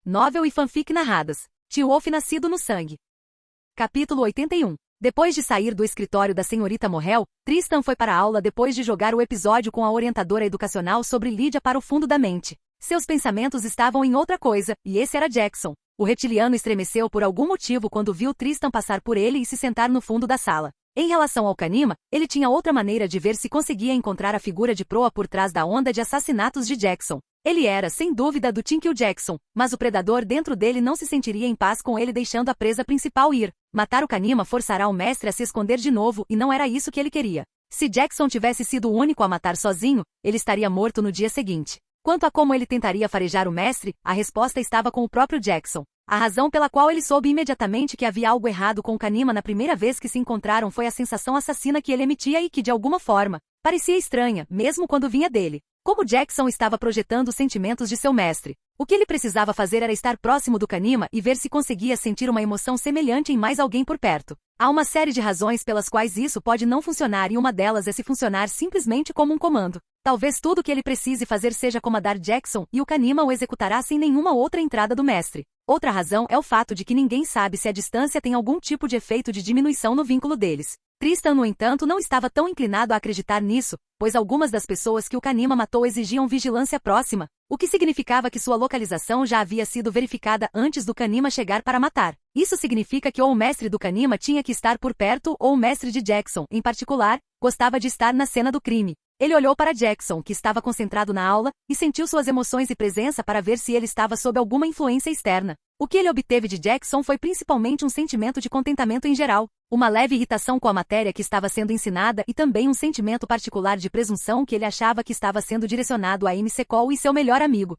Novel e fanfic narradas. Teen Wolf nascido no sangue. Capítulo 81. Depois de sair do escritório da senhorita Morrel, Tristan foi para a aula depois de jogar o episódio com a orientadora educacional sobre Lydia para o fundo da mente. Seus pensamentos estavam em outra coisa, e esse era Jackson. O reptiliano estremeceu por algum motivo quando viu Tristan passar por ele e se sentar no fundo da sala. Em relação ao Kanima, ele tinha outra maneira de ver se conseguia encontrar a figura de proa por trás da onda de assassinatos de Jackson. Ele era, sem dúvida, do Team Kill Jackson, mas o predador dentro dele não se sentiria em paz com ele deixando a presa principal ir. Matar o Kanima forçará o mestre a se esconder de novo e não era isso que ele queria. Se Jackson tivesse sido o único a matar sozinho, ele estaria morto no dia seguinte. Quanto a como ele tentaria farejar o mestre, a resposta estava com o próprio Jackson. A razão pela qual ele soube imediatamente que havia algo errado com o Kanima na primeira vez que se encontraram foi a sensação assassina que ele emitia e que, de alguma forma, parecia estranha, mesmo quando vinha dele. Como Jackson estava projetando os sentimentos de seu mestre. O que ele precisava fazer era estar próximo do Kanima e ver se conseguia sentir uma emoção semelhante em mais alguém por perto. Há uma série de razões pelas quais isso pode não funcionar e uma delas é se funcionar simplesmente como um comando. Talvez tudo o que ele precise fazer seja comandar Jackson e o Kanima o executará sem nenhuma outra entrada do mestre. Outra razão é o fato de que ninguém sabe se a distância tem algum tipo de efeito de diminuição no vínculo deles. Tristan, no entanto, não estava tão inclinado a acreditar nisso, pois algumas das pessoas que o Kanima matou exigiam vigilância próxima, o que significava que sua localização já havia sido verificada antes do Kanima chegar para matar. Isso significa que ou o mestre do Kanima tinha que estar por perto ou o mestre de Jackson, em particular, gostava de estar na cena do crime. Ele olhou para Jackson, que estava concentrado na aula, e sentiu suas emoções e presença para ver se ele estava sob alguma influência externa. O que ele obteve de Jackson foi principalmente um sentimento de contentamento em geral, uma leve irritação com a matéria que estava sendo ensinada e também um sentimento particular de presunção que ele achava que estava sendo direcionado a Amy Secol e seu melhor amigo.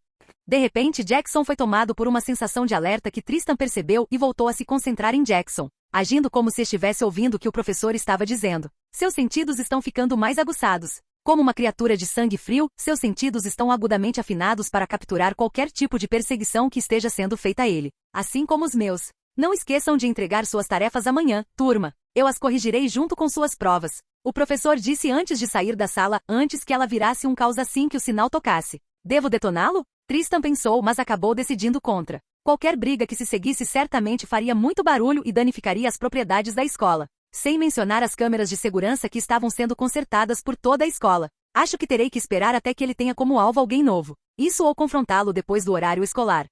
De repente, Jackson foi tomado por uma sensação de alerta que Tristan percebeu e voltou a se concentrar em Jackson, agindo como se estivesse ouvindo o que o professor estava dizendo. Seus sentidos estão ficando mais aguçados. Como uma criatura de sangue frio, seus sentidos estão agudamente afinados para capturar qualquer tipo de perseguição que esteja sendo feita a ele, assim como os meus. Não esqueçam de entregar suas tarefas amanhã, turma. Eu as corrigirei junto com suas provas. O professor disse antes de sair da sala, antes que ela virasse um caos assim que o sinal tocasse. Devo detoná-lo? Tristan pensou, mas acabou decidindo contra. Qualquer briga que se seguisse certamente faria muito barulho e danificaria as propriedades da escola. Sem mencionar as câmeras de segurança que estavam sendo consertadas por toda a escola. Acho que terei que esperar até que ele tenha como alvo alguém novo. Isso ou confrontá-lo depois do horário escolar.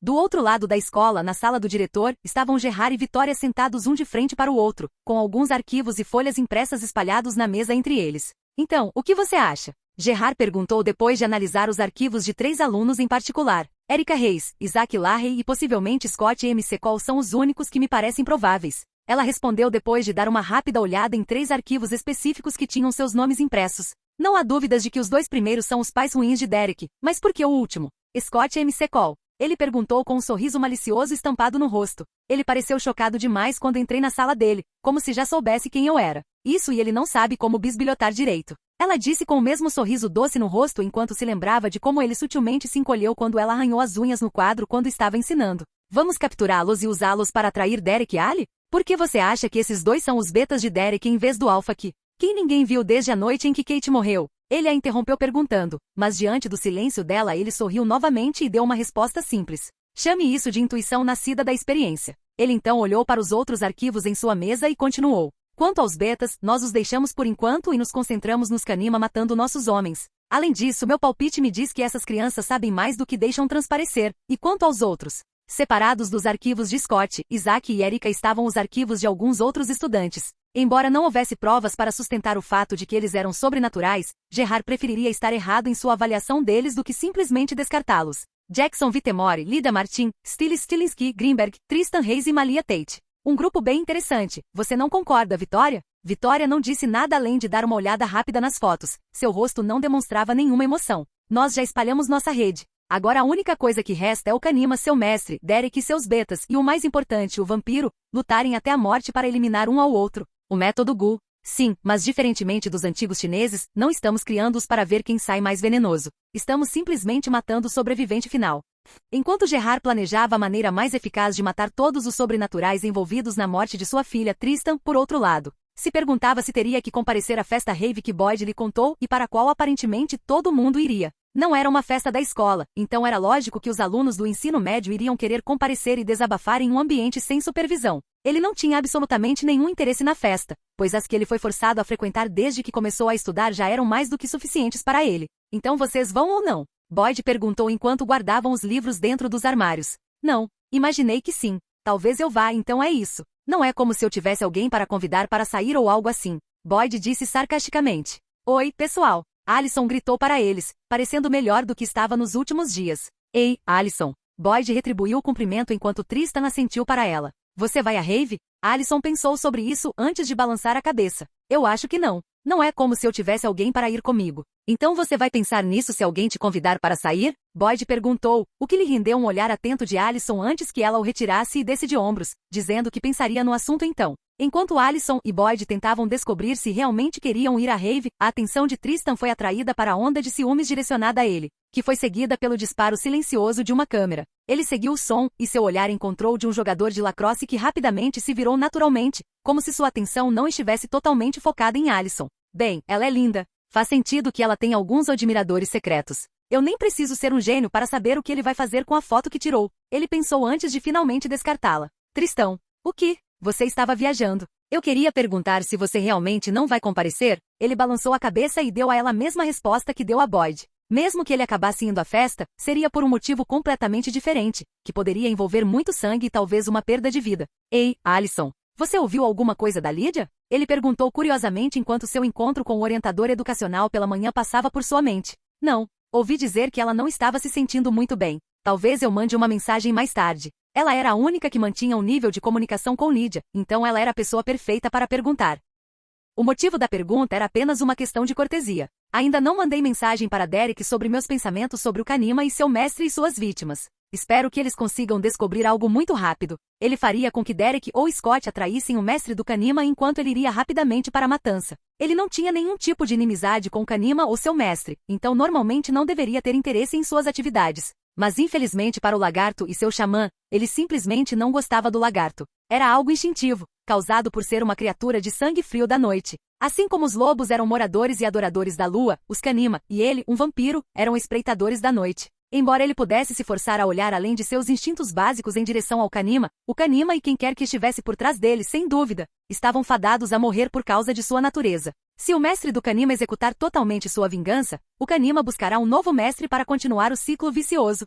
Do outro lado da escola, na sala do diretor, estavam Gerard e Vitória sentados um de frente para o outro, com alguns arquivos e folhas impressas espalhados na mesa entre eles. Então, o que você acha? Gerard perguntou depois de analisar os arquivos de 3 alunos em particular. Erika Reis, Isaac Larrey e possivelmente Scott M. Secol são os únicos que me parecem prováveis. Ela respondeu depois de dar uma rápida olhada em 3 arquivos específicos que tinham seus nomes impressos. Não há dúvidas de que os 2 primeiros são os pais ruins de Derek, mas por que o último? Scott M. Secol. Ele perguntou com um sorriso malicioso estampado no rosto. Ele pareceu chocado demais quando entrei na sala dele, como se já soubesse quem eu era. Isso e ele não sabe como bisbilhotar direito. Ela disse com o mesmo sorriso doce no rosto enquanto se lembrava de como ele sutilmente se encolheu quando ela arranhou as unhas no quadro quando estava ensinando. Vamos capturá-los e usá-los para atrair Derek e Ali? Por que você acha que esses 2 são os betas de Derek em vez do Alpha Key? Quem ninguém viu desde a noite em que Kate morreu? Ele a interrompeu perguntando, mas diante do silêncio dela ele sorriu novamente e deu uma resposta simples. Chame isso de intuição nascida da experiência. Ele então olhou para os outros arquivos em sua mesa e continuou. Quanto aos betas, nós os deixamos por enquanto e nos concentramos nos Kanima matando nossos homens. Além disso, meu palpite me diz que essas crianças sabem mais do que deixam transparecer. E quanto aos outros? Separados dos arquivos de Scott, Isaac e Erika estavam os arquivos de alguns outros estudantes. Embora não houvesse provas para sustentar o fato de que eles eram sobrenaturais, Gerard preferiria estar errado em sua avaliação deles do que simplesmente descartá-los. Jackson Vitemore, Lida Martin, Stile Stilinski, Greenberg, Tristan Reis e Malia Tate. Um grupo bem interessante. Você não concorda, Vitória? Vitória não disse nada além de dar uma olhada rápida nas fotos. Seu rosto não demonstrava nenhuma emoção. Nós já espalhamos nossa rede. Agora a única coisa que resta é o Kanima, seu mestre, Derek e seus betas, e o mais importante, o vampiro, lutarem até a morte para eliminar um ao outro. O método Gu. Sim, mas diferentemente dos antigos chineses, não estamos criando-os para ver quem sai mais venenoso. Estamos simplesmente matando o sobrevivente final. Enquanto Gerard planejava a maneira mais eficaz de matar todos os sobrenaturais envolvidos na morte de sua filha, Tristan, por outro lado, se perguntava se teria que comparecer à festa rave que Boyd lhe contou e para a qual aparentemente todo mundo iria. Não era uma festa da escola, então era lógico que os alunos do ensino médio iriam querer comparecer e desabafar em um ambiente sem supervisão. Ele não tinha absolutamente nenhum interesse na festa, pois as que ele foi forçado a frequentar desde que começou a estudar já eram mais do que suficientes para ele. Então vocês vão ou não? Boyd perguntou enquanto guardavam os livros dentro dos armários. Não, imaginei que sim. Talvez eu vá, então é isso. Não é como se eu tivesse alguém para convidar para sair ou algo assim. Boyd disse sarcasticamente. Oi, pessoal. Allison gritou para eles, parecendo melhor do que estava nos últimos dias. Ei, Allison. Boyd retribuiu o cumprimento enquanto Tristan assentiu para ela. Você vai à rave? Allison pensou sobre isso antes de balançar a cabeça. Eu acho que não. Não é como se eu tivesse alguém para ir comigo. Então você vai pensar nisso se alguém te convidar para sair? Boyd perguntou, o que lhe rendeu um olhar atento de Allison antes que ela o retirasse e desse de ombros, dizendo que pensaria no assunto então. Enquanto Allison e Boyd tentavam descobrir se realmente queriam ir à rave, a atenção de Tristan foi atraída para a onda de ciúmes direcionada a ele, que foi seguida pelo disparo silencioso de uma câmera. Ele seguiu o som, e seu olhar encontrou de um jogador de lacrosse que rapidamente se virou naturalmente, como se sua atenção não estivesse totalmente focada em Allison. Bem, ela é linda. Faz sentido que ela tenha alguns admiradores secretos. Eu nem preciso ser um gênio para saber o que ele vai fazer com a foto que tirou. Ele pensou antes de finalmente descartá-la. Tristão. O que? Você estava viajando. Eu queria perguntar se você realmente não vai comparecer. Ele balançou a cabeça e deu a ela a mesma resposta que deu a Boyd. Mesmo que ele acabasse indo à festa, seria por um motivo completamente diferente, que poderia envolver muito sangue e talvez uma perda de vida. Ei, Allison, você ouviu alguma coisa da Lydia? Ele perguntou curiosamente enquanto seu encontro com o orientador educacional pela manhã passava por sua mente. Não, ouvi dizer que ela não estava se sentindo muito bem. Talvez eu mande uma mensagem mais tarde. Ela era a única que mantinha um nível de comunicação com Lydia, então ela era a pessoa perfeita para perguntar. O motivo da pergunta era apenas uma questão de cortesia. Ainda não mandei mensagem para Derek sobre meus pensamentos sobre o Kanima e seu mestre e suas vítimas. Espero que eles consigam descobrir algo muito rápido. Ele faria com que Derek ou Scott atraíssem o mestre do Kanima enquanto ele iria rapidamente para a matança. Ele não tinha nenhum tipo de inimizade com Kanima ou seu mestre, então normalmente não deveria ter interesse em suas atividades. Mas infelizmente para o lagarto e seu xamã, ele simplesmente não gostava do lagarto. Era algo instintivo, causado por ser uma criatura de sangue frio da noite. Assim como os lobos eram moradores e adoradores da lua, os Kanima, e ele, um vampiro, eram espreitadores da noite. Embora ele pudesse se forçar a olhar além de seus instintos básicos em direção ao Kanima, o Kanima e quem quer que estivesse por trás dele, sem dúvida, estavam fadados a morrer por causa de sua natureza. Se o mestre do Kanima executar totalmente sua vingança, o Kanima buscará um novo mestre para continuar o ciclo vicioso.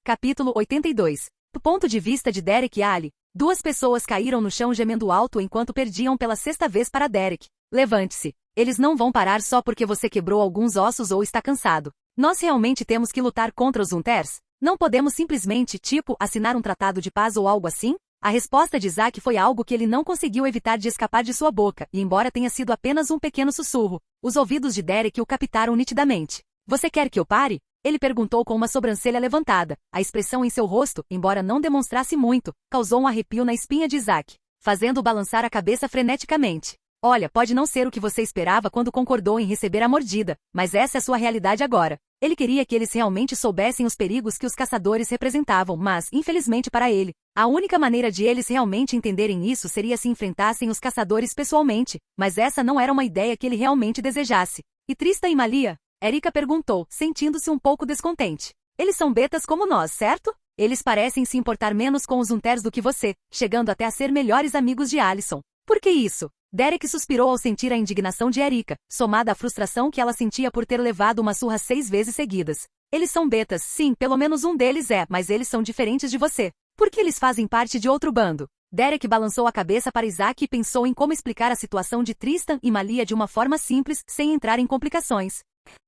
Capítulo 82. Do ponto de vista de Derek e Ali, duas pessoas caíram no chão gemendo alto enquanto perdiam pela sexta vez para Derek. Levante-se. Eles não vão parar só porque você quebrou alguns ossos ou está cansado. Nós realmente temos que lutar contra os Hunters? Não podemos simplesmente, assinar um tratado de paz ou algo assim? A resposta de Zack foi algo que ele não conseguiu evitar de escapar de sua boca, e embora tenha sido apenas um pequeno sussurro, os ouvidos de Derek o captaram nitidamente. Você quer que eu pare? Ele perguntou com uma sobrancelha levantada. A expressão em seu rosto, embora não demonstrasse muito, causou um arrepio na espinha de Zack, fazendo-o balançar a cabeça freneticamente. Olha, pode não ser o que você esperava quando concordou em receber a mordida, mas essa é sua realidade agora. Ele queria que eles realmente soubessem os perigos que os caçadores representavam, mas, infelizmente para ele, a única maneira de eles realmente entenderem isso seria se enfrentassem os caçadores pessoalmente, mas essa não era uma ideia que ele realmente desejasse. E Tristan e Malia? Erika perguntou, sentindo-se um pouco descontente. Eles são betas como nós, certo? Eles parecem se importar menos com os Hunters do que você, chegando até a ser melhores amigos de Allison. Por que isso? Derek suspirou ao sentir a indignação de Erika, somada à frustração que ela sentia por ter levado uma surra 6 vezes seguidas. Eles são betas, sim, pelo menos um deles é, mas eles são diferentes de você. Por que eles fazem parte de outro bando? Derek balançou a cabeça para Isaac e pensou em como explicar a situação de Tristan e Malia de uma forma simples, sem entrar em complicações.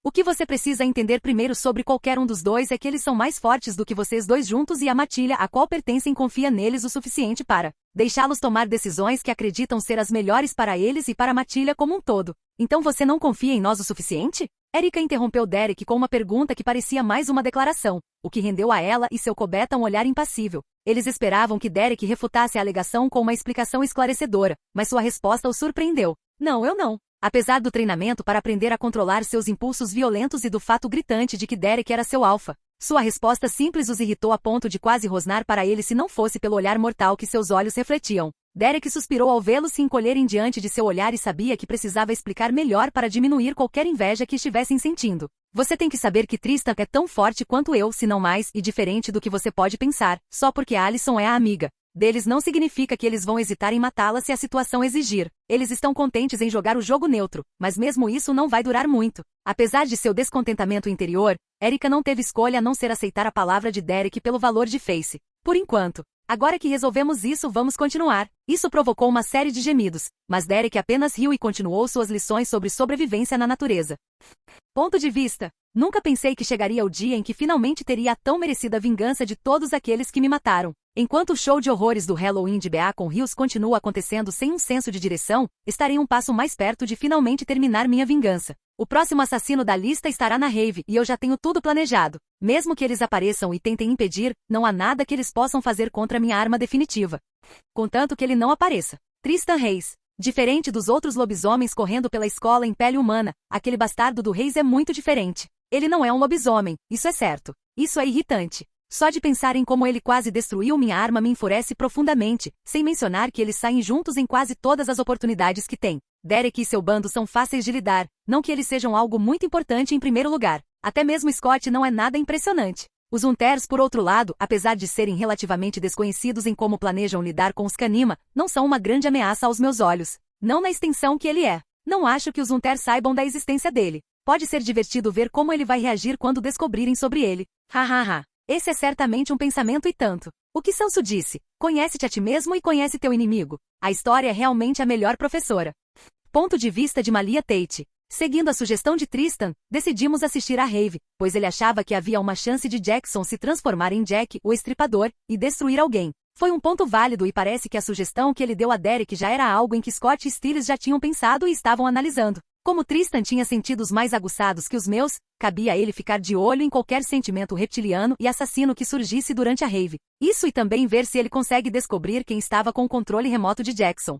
O que você precisa entender primeiro sobre qualquer um dos dois é que eles são mais fortes do que vocês dois juntos e a matilha a qual pertencem confia neles o suficiente para deixá-los tomar decisões que acreditam ser as melhores para eles e para a matilha como um todo. Então você não confia em nós o suficiente? Erika interrompeu Derek com uma pergunta que parecia mais uma declaração, o que rendeu a ela e seu cobeta um olhar impassível. Eles esperavam que Derek refutasse a alegação com uma explicação esclarecedora, mas sua resposta o surpreendeu. Não, eu não. Apesar do treinamento para aprender a controlar seus impulsos violentos e do fato gritante de que Derek era seu alfa, sua resposta simples os irritou a ponto de quase rosnar para ele se não fosse pelo olhar mortal que seus olhos refletiam. Derek suspirou ao vê-lo se encolherem diante de seu olhar e sabia que precisava explicar melhor para diminuir qualquer inveja que estivessem sentindo. Você tem que saber que Tristan é tão forte quanto eu, se não mais, e diferente do que você pode pensar, só porque Alyson é a amiga deles não significa que eles vão hesitar em matá-la se a situação exigir. Eles estão contentes em jogar o jogo neutro, mas mesmo isso não vai durar muito. Apesar de seu descontentamento interior, Erika não teve escolha a não ser aceitar a palavra de Derek pelo valor de Face. Por enquanto. Agora que resolvemos isso, vamos continuar. Isso provocou uma série de gemidos, mas Derek apenas riu e continuou suas lições sobre sobrevivência na natureza. Ponto de vista. Nunca pensei que chegaria o dia em que finalmente teria a tão merecida vingança de todos aqueles que me mataram. Enquanto o show de horrores do Halloween de Beacon Hills continua acontecendo sem um senso de direção, estarei um passo mais perto de finalmente terminar minha vingança. O próximo assassino da lista estará na rave e eu já tenho tudo planejado. Mesmo que eles apareçam e tentem impedir, não há nada que eles possam fazer contra minha arma definitiva. Contanto que ele não apareça. Tristan Reis. Diferente dos outros lobisomens correndo pela escola em pele humana, aquele bastardo do Reis é muito diferente. Ele não é um lobisomem, isso é certo. Isso é irritante. Só de pensar em como ele quase destruiu minha arma me enfurece profundamente, sem mencionar que eles saem juntos em quase todas as oportunidades que têm. Derek e seu bando são fáceis de lidar, não que eles sejam algo muito importante em primeiro lugar. Até mesmo Scott não é nada impressionante. Os Hunters, por outro lado, apesar de serem relativamente desconhecidos em como planejam lidar com os Kanima, não são uma grande ameaça aos meus olhos. Não na extensão que ele é. Não acho que os Hunters saibam da existência dele. Pode ser divertido ver como ele vai reagir quando descobrirem sobre ele. Hahaha. Esse é certamente um pensamento e tanto. O que Sansu disse? Conhece-te a ti mesmo e conhece teu inimigo. A história é realmente a melhor professora. Ponto de vista de Malia Tate. Seguindo a sugestão de Tristan, decidimos assistir à rave, pois ele achava que havia uma chance de Jackson se transformar em Jack, o estripador, e destruir alguém. Foi um ponto válido e parece que a sugestão que ele deu a Derek já era algo em que Scott e Stiles já tinham pensado e estavam analisando. Como Tristan tinha sentidos mais aguçados que os meus, cabia a ele ficar de olho em qualquer sentimento reptiliano e assassino que surgisse durante a rave. Isso e também ver se ele consegue descobrir quem estava com o controle remoto de Jackson.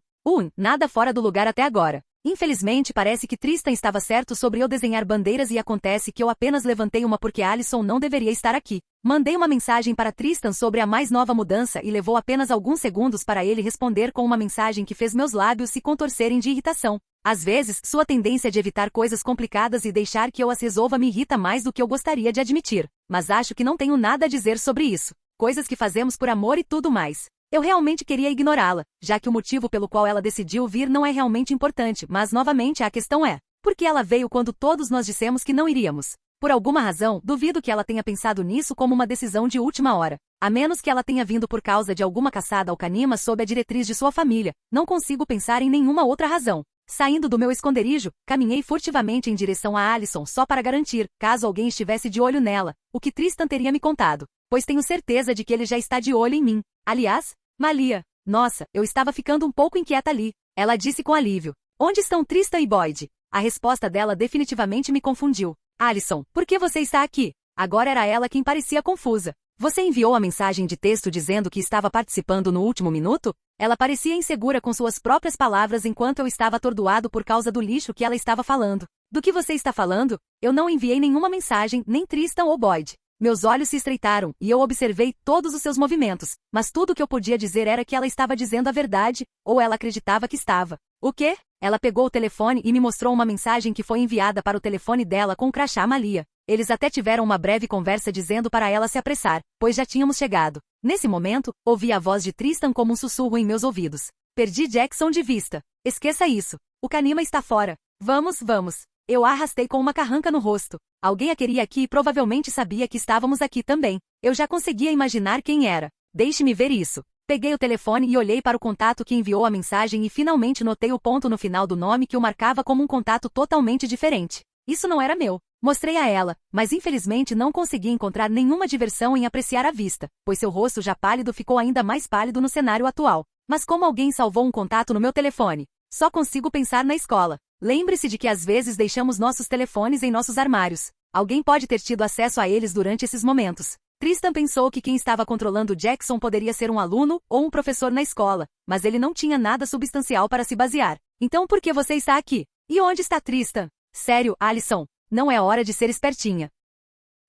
Nada fora do lugar até agora. Infelizmente parece que Tristan estava certo sobre eu desenhar bandeiras e acontece que eu apenas levantei uma porque Alyson não deveria estar aqui. Mandei uma mensagem para Tristan sobre a mais nova mudança e levou apenas alguns segundos para ele responder com uma mensagem que fez meus lábios se contorcerem de irritação. Às vezes, sua tendência de evitar coisas complicadas e deixar que eu as resolva me irrita mais do que eu gostaria de admitir. Mas acho que não tenho nada a dizer sobre isso. Coisas que fazemos por amor e tudo mais. Eu realmente queria ignorá-la, já que o motivo pelo qual ela decidiu vir não é realmente importante, mas novamente a questão é, por que ela veio quando todos nós dissemos que não iríamos? Por alguma razão, duvido que ela tenha pensado nisso como uma decisão de última hora. A menos que ela tenha vindo por causa de alguma caçada ao Kanima sob a diretriz de sua família, não consigo pensar em nenhuma outra razão. Saindo do meu esconderijo, caminhei furtivamente em direção a Alyson só para garantir, caso alguém estivesse de olho nela, o que Tristan teria me contado, pois tenho certeza de que ele já está de olho em mim. Aliás, Malia. Nossa, eu estava ficando um pouco inquieta ali. Ela disse com alívio. Onde estão Tristan e Boyd? A resposta dela definitivamente me confundiu. Alyson, por que você está aqui? Agora era ela quem parecia confusa. Você enviou a mensagem de texto dizendo que estava participando no último minuto? Ela parecia insegura com suas próprias palavras enquanto eu estava atordoado por causa do lixo que ela estava falando. Do que você está falando? Eu não enviei nenhuma mensagem, nem Tristan ou Boyd. Meus olhos se estreitaram e eu observei todos os seus movimentos, mas tudo o que eu podia dizer era que ela estava dizendo a verdade, ou ela acreditava que estava. O quê? Ela pegou o telefone e me mostrou uma mensagem que foi enviada para o telefone dela com o crachá Malia. Eles até tiveram uma breve conversa dizendo para ela se apressar, pois já tínhamos chegado. Nesse momento, ouvi a voz de Tristan como um sussurro em meus ouvidos. Perdi Jackson de vista. Esqueça isso. O Kanima está fora. Vamos, vamos. Eu a arrastei com uma carranca no rosto. Alguém a queria aqui e provavelmente sabia que estávamos aqui também. Eu já conseguia imaginar quem era. Deixe-me ver isso. Peguei o telefone e olhei para o contato que enviou a mensagem e finalmente notei o ponto no final do nome que o marcava como um contato totalmente diferente. Isso não era meu. Mostrei a ela, mas infelizmente não consegui encontrar nenhuma diversão em apreciar a vista, pois seu rosto já pálido ficou ainda mais pálido no cenário atual. Mas como alguém salvou um contato no meu telefone? Só consigo pensar na escola. Lembre-se de que às vezes deixamos nossos telefones em nossos armários. Alguém pode ter tido acesso a eles durante esses momentos. Tristan pensou que quem estava controlando Jackson poderia ser um aluno ou um professor na escola, mas ele não tinha nada substancial para se basear. Então por que você está aqui? E onde está Tristan? Sério, Alyson. Não é hora de ser espertinha.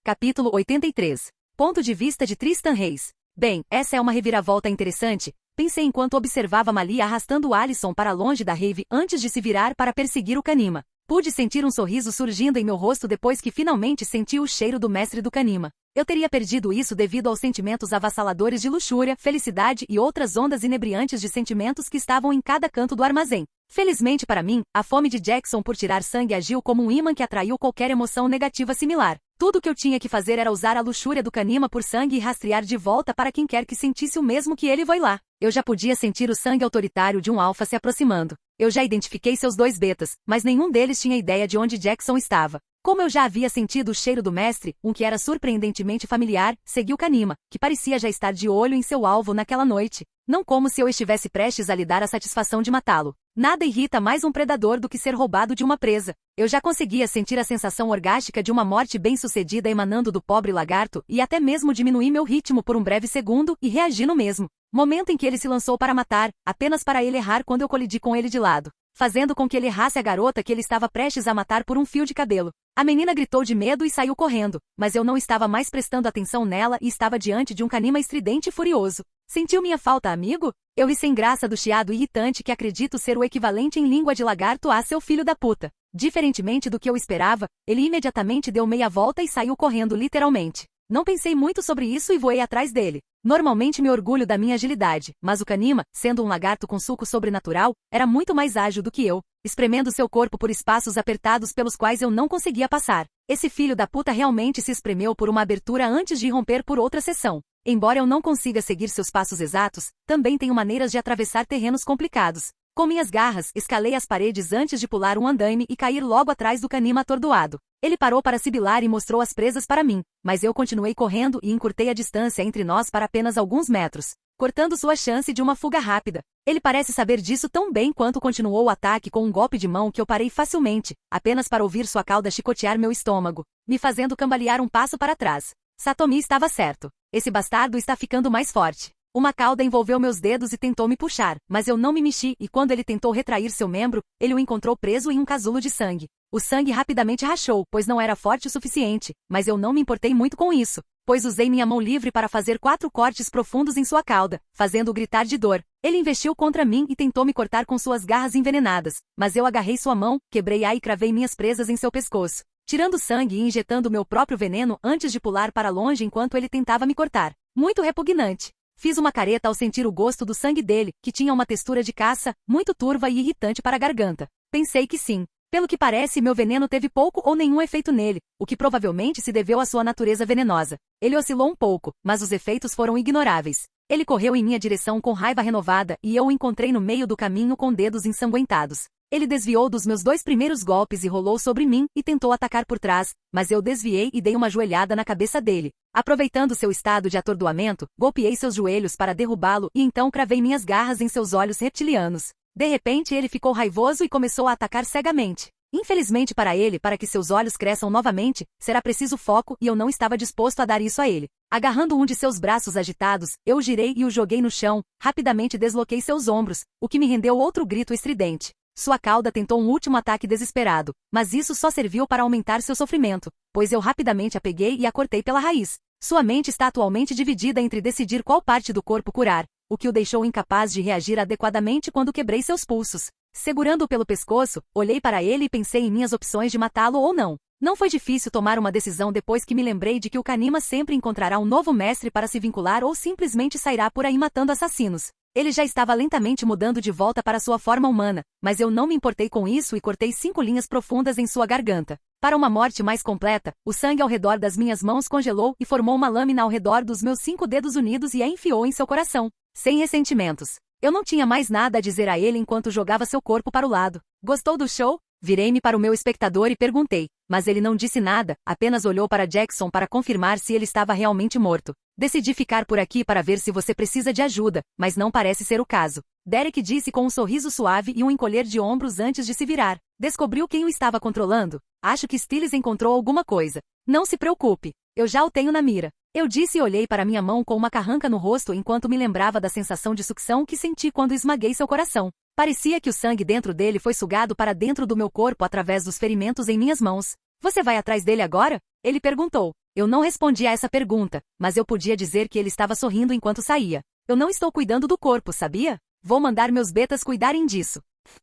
Capítulo 83. Ponto de vista de Tristan Reis. Bem, essa é uma reviravolta interessante, Pensei enquanto observava Malia arrastando Alison para longe da rave antes de se virar para perseguir o Kanima. Pude sentir um sorriso surgindo em meu rosto depois que finalmente senti o cheiro do mestre do Kanima. Eu teria perdido isso devido aos sentimentos avassaladores de luxúria, felicidade e outras ondas inebriantes de sentimentos que estavam em cada canto do armazém. Felizmente para mim, a fome de Jackson por tirar sangue agiu como um ímã que atraiu qualquer emoção negativa similar. Tudo o que eu tinha que fazer era usar a luxúria do Kanima por sangue e rastrear de volta para quem quer que sentisse o mesmo que ele foi lá. Eu já podia sentir o sangue autoritário de um alfa se aproximando. Eu já identifiquei seus 2 betas, mas nenhum deles tinha ideia de onde Jackson estava. Como eu já havia sentido o cheiro do mestre, um que era surpreendentemente familiar, segui o Kanima, que parecia já estar de olho em seu alvo naquela noite. Não como se eu estivesse prestes a lhe dar a satisfação de matá-lo. Nada irrita mais um predador do que ser roubado de uma presa. Eu já conseguia sentir a sensação orgástica de uma morte bem-sucedida emanando do pobre lagarto e até mesmo diminuí meu ritmo por um breve segundo e reagi no mesmo momento em que ele se lançou para matar, apenas para ele errar quando eu colidi com ele de lado, fazendo com que ele errasse a garota que ele estava prestes a matar por um fio de cabelo. A menina gritou de medo e saiu correndo, mas eu não estava mais prestando atenção nela e estava diante de um Kanima estridente e furioso. Sentiu minha falta, amigo? Eu ri sem graça do chiado irritante que acredito ser o equivalente em língua de lagarto a seu filho da puta. Diferentemente do que eu esperava, ele imediatamente deu meia volta e saiu correndo literalmente. Não pensei muito sobre isso e voei atrás dele. Normalmente me orgulho da minha agilidade, mas o Kanima, sendo um lagarto com suco sobrenatural, era muito mais ágil do que eu, espremendo seu corpo por espaços apertados pelos quais eu não conseguia passar. Esse filho da puta realmente se espremeu por uma abertura antes de irromper por outra seção. Embora eu não consiga seguir seus passos exatos, também tenho maneiras de atravessar terrenos complicados. Com minhas garras, escalei as paredes antes de pular um andaime e cair logo atrás do Kanima atordoado. Ele parou para sibilar e mostrou as presas para mim, mas eu continuei correndo e encurtei a distância entre nós para apenas alguns metros, cortando sua chance de uma fuga rápida. Ele parece saber disso tão bem quanto continuou o ataque com um golpe de mão que eu parei facilmente, apenas para ouvir sua cauda chicotear meu estômago, me fazendo cambalear um passo para trás. Satomi estava certo. Esse bastardo está ficando mais forte. Uma cauda envolveu meus dedos e tentou me puxar, mas eu não me mexi e quando ele tentou retrair seu membro, ele o encontrou preso em um casulo de sangue. O sangue rapidamente rachou, pois não era forte o suficiente, mas eu não me importei muito com isso, pois usei minha mão livre para fazer 4 cortes profundos em sua cauda, fazendo-o gritar de dor. Ele investiu contra mim e tentou me cortar com suas garras envenenadas, mas eu agarrei sua mão, quebrei-a e cravei minhas presas em seu pescoço, tirando sangue e injetando meu próprio veneno antes de pular para longe enquanto ele tentava me cortar. Muito repugnante. Fiz uma careta ao sentir o gosto do sangue dele, que tinha uma textura de caça, muito turva e irritante para a garganta. Pensei que sim. Pelo que parece, meu veneno teve pouco ou nenhum efeito nele, o que provavelmente se deveu à sua natureza venenosa. Ele oscilou um pouco, mas os efeitos foram ignoráveis. Ele correu em minha direção com raiva renovada e eu o encontrei no meio do caminho com dedos ensanguentados. Ele desviou dos meus 2 primeiros golpes e rolou sobre mim e tentou atacar por trás, mas eu desviei e dei uma joelhada na cabeça dele. Aproveitando seu estado de atordoamento, golpeei seus joelhos para derrubá-lo e então cravei minhas garras em seus olhos reptilianos. De repente ele ficou raivoso e começou a atacar cegamente. Infelizmente para ele, para que seus olhos cresçam novamente, será preciso foco e eu não estava disposto a dar isso a ele. Agarrando um de seus braços agitados, eu o girei e o joguei no chão, rapidamente desloquei seus ombros, o que me rendeu outro grito estridente. Sua cauda tentou um último ataque desesperado, mas isso só serviu para aumentar seu sofrimento, pois eu rapidamente a peguei e a cortei pela raiz. Sua mente está atualmente dividida entre decidir qual parte do corpo curar, o que o deixou incapaz de reagir adequadamente quando quebrei seus pulsos. Segurando-o pelo pescoço, olhei para ele e pensei em minhas opções de matá-lo ou não. Não foi difícil tomar uma decisão depois que me lembrei de que o Kanima sempre encontrará um novo mestre para se vincular ou simplesmente sairá por aí matando assassinos. Ele já estava lentamente mudando de volta para sua forma humana, mas eu não me importei com isso e cortei 5 linhas profundas em sua garganta. Para uma morte mais completa, o sangue ao redor das minhas mãos congelou e formou uma lâmina ao redor dos meus 5 dedos unidos e a enfiou em seu coração. Sem ressentimentos. Eu não tinha mais nada a dizer a ele enquanto jogava seu corpo para o lado. Gostou do show? Virei-me para o meu espectador e perguntei, mas ele não disse nada, apenas olhou para Jackson para confirmar se ele estava realmente morto. Decidi ficar por aqui para ver se você precisa de ajuda, mas não parece ser o caso. Derek disse com um sorriso suave e um encolher de ombros antes de se virar. Descobriu quem o estava controlando? Acho que Stiles encontrou alguma coisa. Não se preocupe, eu já o tenho na mira. Eu disse e olhei para minha mão com uma carranca no rosto enquanto me lembrava da sensação de sucção que senti quando esmaguei seu coração. Parecia que o sangue dentro dele foi sugado para dentro do meu corpo através dos ferimentos em minhas mãos. Você vai atrás dele agora? Ele perguntou. Eu não respondi a essa pergunta, mas eu podia dizer que ele estava sorrindo enquanto saía. Eu não estou cuidando do corpo, sabia? Vou mandar meus betas cuidarem disso.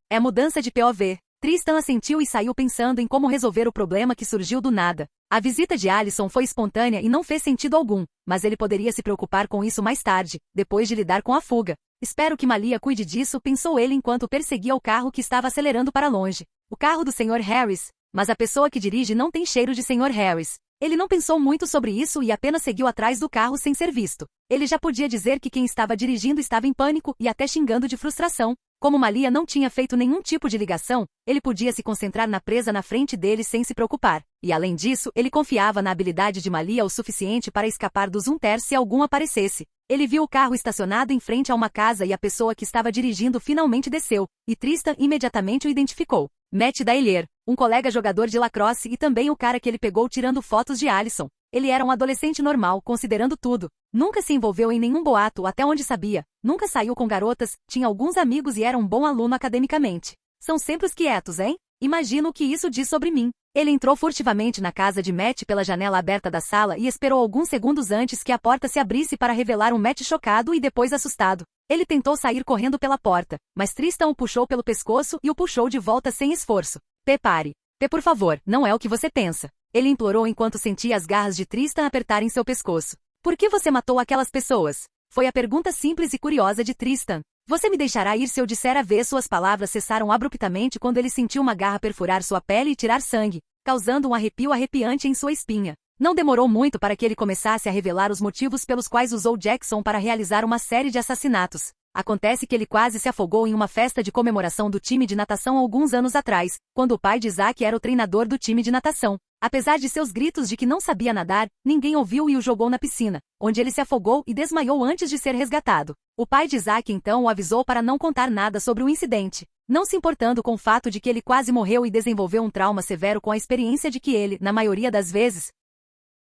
É mudança de POV. Tristan assentiu e saiu pensando em como resolver o problema que surgiu do nada. A visita de Allison foi espontânea e não fez sentido algum, mas ele poderia se preocupar com isso mais tarde, depois de lidar com a fuga. Espero que Malia cuide disso, pensou ele enquanto perseguia o carro que estava acelerando para longe. O carro do Sr. Harris. Mas a pessoa que dirige não tem cheiro de Sr. Harris. Ele não pensou muito sobre isso e apenas seguiu atrás do carro sem ser visto. Ele já podia dizer que quem estava dirigindo estava em pânico e até xingando de frustração. Como Malia não tinha feito nenhum tipo de ligação, ele podia se concentrar na presa na frente dele sem se preocupar. E além disso, ele confiava na habilidade de Malia o suficiente para escapar do Zunter se algum aparecesse. Ele viu o carro estacionado em frente a uma casa e a pessoa que estava dirigindo finalmente desceu, e Tristan imediatamente o identificou. Matt Daillier, um colega jogador de lacrosse e também o cara que ele pegou tirando fotos de Allison. Ele era um adolescente normal, considerando tudo. Nunca se envolveu em nenhum boato até onde sabia. Nunca saiu com garotas, tinha alguns amigos e era um bom aluno academicamente. São sempre os quietos, hein? Imagino o que isso diz sobre mim. Ele entrou furtivamente na casa de Matt pela janela aberta da sala e esperou alguns segundos antes que a porta se abrisse para revelar um Matt chocado e depois assustado. Ele tentou sair correndo pela porta, mas Tristan o puxou pelo pescoço e o puxou de volta sem esforço. Pare. Por favor, não é o que você pensa. Ele implorou enquanto sentia as garras de Tristan apertarem seu pescoço. Por que você matou aquelas pessoas? Foi a pergunta simples e curiosa de Tristan. Você me deixará ir se eu disser a vez? Suas palavras cessaram abruptamente quando ele sentiu uma garra perfurar sua pele e tirar sangue, causando um arrepio arrepiante em sua espinha. Não demorou muito para que ele começasse a revelar os motivos pelos quais usou Jackson para realizar uma série de assassinatos. Acontece que ele quase se afogou em uma festa de comemoração do time de natação alguns anos atrás, quando o pai de Zack era o treinador do time de natação. Apesar de seus gritos de que não sabia nadar, ninguém ouviu e o jogou na piscina, onde ele se afogou e desmaiou antes de ser resgatado. O pai de Zack então o avisou para não contar nada sobre o incidente, não se importando com o fato de que ele quase morreu e desenvolveu um trauma severo com a experiência de que ele, na maioria das vezes,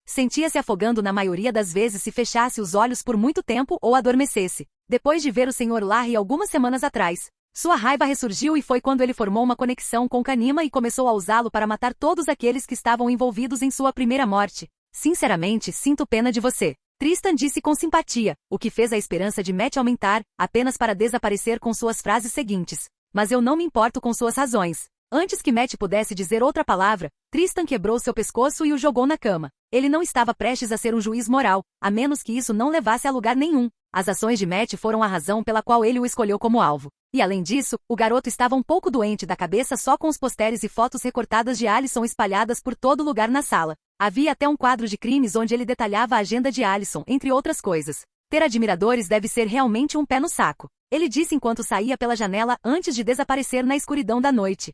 sentia-se afogando na maioria das vezes se fechasse os olhos por muito tempo ou adormecesse. Depois de ver o Sr. Larry algumas semanas atrás, sua raiva ressurgiu e foi quando ele formou uma conexão com Kanima e começou a usá-lo para matar todos aqueles que estavam envolvidos em sua primeira morte. Sinceramente, sinto pena de você. Tristan disse com simpatia, o que fez a esperança de Matt aumentar, apenas para desaparecer com suas frases seguintes. Mas eu não me importo com suas razões. Antes que Matt pudesse dizer outra palavra, Tristan quebrou seu pescoço e o jogou na cama. Ele não estava prestes a ser um juiz moral, a menos que isso não levasse a lugar nenhum. As ações de Matt foram a razão pela qual ele o escolheu como alvo. E além disso, o garoto estava um pouco doente da cabeça só com os posteres e fotos recortadas de Allison espalhadas por todo lugar na sala. Havia até um quadro de crimes onde ele detalhava a agenda de Allison, entre outras coisas. Ter admiradores deve ser realmente um pé no saco. Ele disse enquanto saía pela janela antes de desaparecer na escuridão da noite.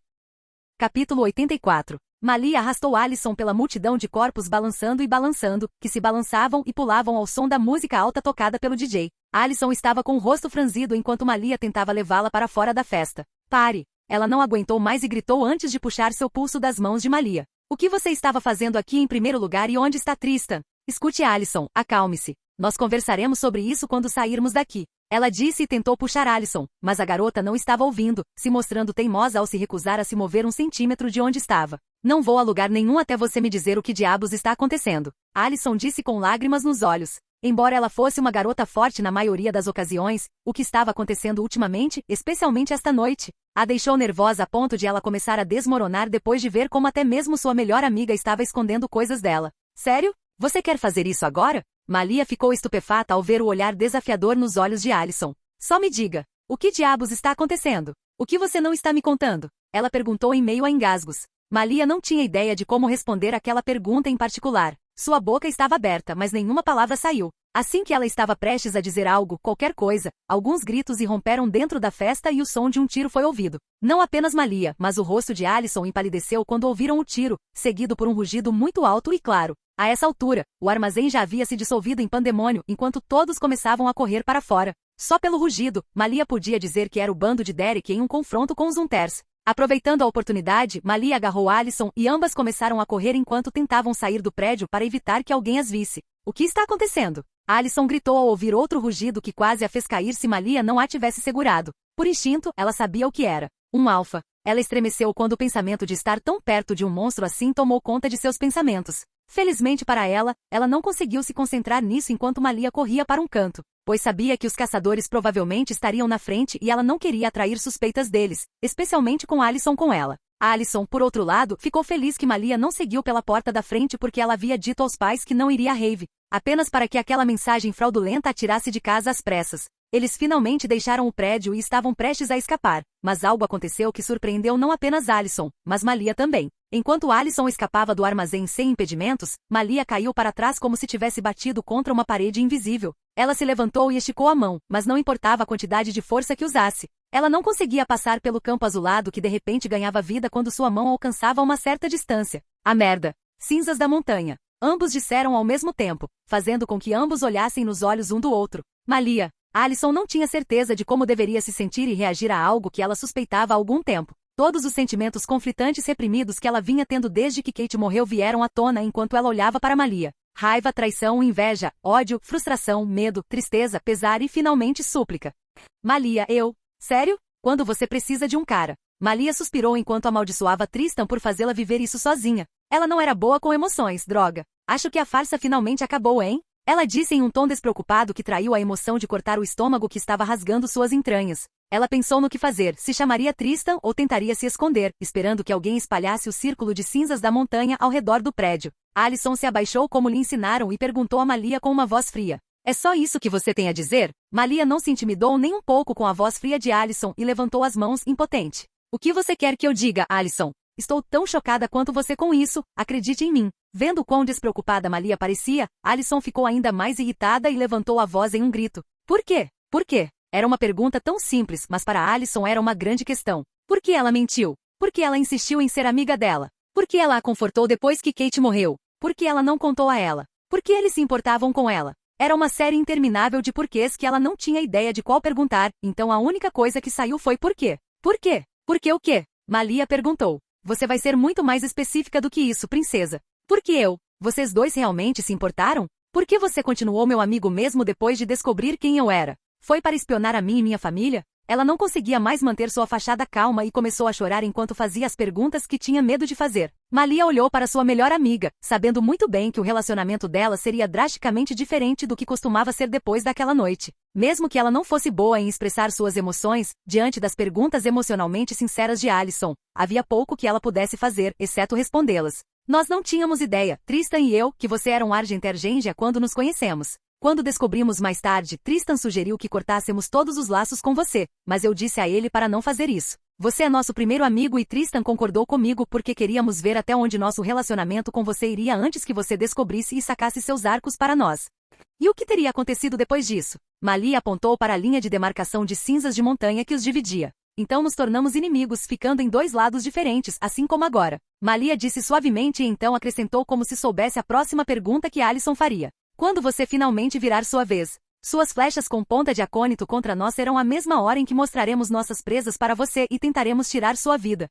Capítulo 84. Malia arrastou Allison pela multidão de corpos balançando e balançando, que se balançavam e pulavam ao som da música alta tocada pelo DJ. Allison estava com o rosto franzido enquanto Malia tentava levá-la para fora da festa. Pare! Ela não aguentou mais e gritou antes de puxar seu pulso das mãos de Malia. O que você estava fazendo aqui em primeiro lugar e onde está Tristan? Escute, Allison, acalme-se. Nós conversaremos sobre isso quando sairmos daqui. Ela disse e tentou puxar Allison, mas a garota não estava ouvindo, se mostrando teimosa ao se recusar a se mover um centímetro de onde estava. Não vou a lugar nenhum até você me dizer o que diabos está acontecendo. Allison disse com lágrimas nos olhos. Embora ela fosse uma garota forte na maioria das ocasiões, o que estava acontecendo ultimamente, especialmente esta noite, a deixou nervosa a ponto de ela começar a desmoronar depois de ver como até mesmo sua melhor amiga estava escondendo coisas dela. Sério? Você quer fazer isso agora? Malia ficou estupefata ao ver o olhar desafiador nos olhos de Allison. Só me diga, o que diabos está acontecendo? O que você não está me contando? Ela perguntou em meio a engasgos. Malia não tinha ideia de como responder aquela pergunta em particular. Sua boca estava aberta, mas nenhuma palavra saiu. Assim que ela estava prestes a dizer algo, qualquer coisa, alguns gritos irromperam dentro da festa e o som de um tiro foi ouvido. Não apenas Malia, mas o rosto de Allison empalideceu quando ouviram o tiro, seguido por um rugido muito alto e claro. A essa altura, o armazém já havia se dissolvido em pandemônio enquanto todos começavam a correr para fora. Só pelo rugido, Malia podia dizer que era o bando de Derek em um confronto com os Hunters. Aproveitando a oportunidade, Malia agarrou Allison e ambas começaram a correr enquanto tentavam sair do prédio para evitar que alguém as visse. O que está acontecendo? Allison gritou ao ouvir outro rugido que quase a fez cair se Malia não a tivesse segurado. Por instinto, ela sabia o que era. Um alfa. Ela estremeceu quando o pensamento de estar tão perto de um monstro assim tomou conta de seus pensamentos. Felizmente para ela, ela não conseguiu se concentrar nisso enquanto Malia corria para um canto. pois sabia que os caçadores provavelmente estariam na frente e ela não queria atrair suspeitas deles, especialmente com Alyson com ela. Alyson, por outro lado, ficou feliz que Malia não seguiu pela porta da frente porque ela havia dito aos pais que não iria à rave, apenas para que aquela mensagem fraudulenta a tirasse de casa às pressas. Eles finalmente deixaram o prédio e estavam prestes a escapar, mas algo aconteceu que surpreendeu não apenas Alyson, mas Malia também. Enquanto Alyson escapava do armazém sem impedimentos, Malia caiu para trás como se tivesse batido contra uma parede invisível. Ela se levantou e esticou a mão, mas não importava a quantidade de força que usasse. Ela não conseguia passar pelo campo azulado que de repente ganhava vida quando sua mão alcançava uma certa distância. A merda! Cinzas da montanha. Ambos disseram ao mesmo tempo, fazendo com que ambos olhassem nos olhos um do outro. Malia. Alyson não tinha certeza de como deveria se sentir e reagir a algo que ela suspeitava há algum tempo. Todos os sentimentos conflitantes reprimidos que ela vinha tendo desde que Kate morreu vieram à tona enquanto ela olhava para Malia. Raiva, traição, inveja, ódio, frustração, medo, tristeza, pesar e finalmente súplica. Malia, sério? Quando você precisa de um cara. Malia suspirou enquanto amaldiçoava Tristan por fazê-la viver isso sozinha. Ela não era boa com emoções, droga. Acho que a farsa finalmente acabou, hein? Ela disse em um tom despreocupado que traiu a emoção de cortar o estômago que estava rasgando suas entranhas. Ela pensou no que fazer, se chamaria Tristan ou tentaria se esconder, esperando que alguém espalhasse o círculo de cinzas da montanha ao redor do prédio. Alyson se abaixou como lhe ensinaram e perguntou a Malia com uma voz fria. É só isso que você tem a dizer? Malia não se intimidou nem um pouco com a voz fria de Alyson e levantou as mãos impotente. O que você quer que eu diga, Alyson? Estou tão chocada quanto você com isso, acredite em mim. Vendo quão despreocupada Malia parecia, Alyson ficou ainda mais irritada e levantou a voz em um grito. Por quê? Por quê? Era uma pergunta tão simples, mas para Alyson era uma grande questão. Por que ela mentiu? Por que ela insistiu em ser amiga dela? Por que ela a confortou depois que Kate morreu? Por que ela não contou a ela? Por que eles se importavam com ela? Era uma série interminável de porquês que ela não tinha ideia de qual perguntar, então a única coisa que saiu foi por quê? Por quê? Por que o quê? Malia perguntou. Você vai ser muito mais específica do que isso, princesa. Por que eu? Vocês dois realmente se importaram? Por que você continuou meu amigo mesmo depois de descobrir quem eu era? Foi para espionar a mim e minha família? Ela não conseguia mais manter sua fachada calma e começou a chorar enquanto fazia as perguntas que tinha medo de fazer. Malia olhou para sua melhor amiga, sabendo muito bem que o relacionamento dela seria drasticamente diferente do que costumava ser depois daquela noite. Mesmo que ela não fosse boa em expressar suas emoções, diante das perguntas emocionalmente sinceras de Alyson, havia pouco que ela pudesse fazer, exceto respondê-las. Nós não tínhamos ideia, Tristan e eu, que você era um Argentergenja quando nos conhecemos. Quando descobrimos mais tarde, Tristan sugeriu que cortássemos todos os laços com você, mas eu disse a ele para não fazer isso. Você é nosso primeiro amigo e Tristan concordou comigo porque queríamos ver até onde nosso relacionamento com você iria antes que você descobrisse e sacasse seus arcos para nós. E o que teria acontecido depois disso? Malia apontou para a linha de demarcação de cinzas de montanha que os dividia. Então nos tornamos inimigos, ficando em dois lados diferentes, assim como agora. Malia disse suavemente e então acrescentou como se soubesse a próxima pergunta que Alyson faria. Quando você finalmente virar sua vez, suas flechas com ponta de acônito contra nós serão a mesma hora em que mostraremos nossas presas para você e tentaremos tirar sua vida.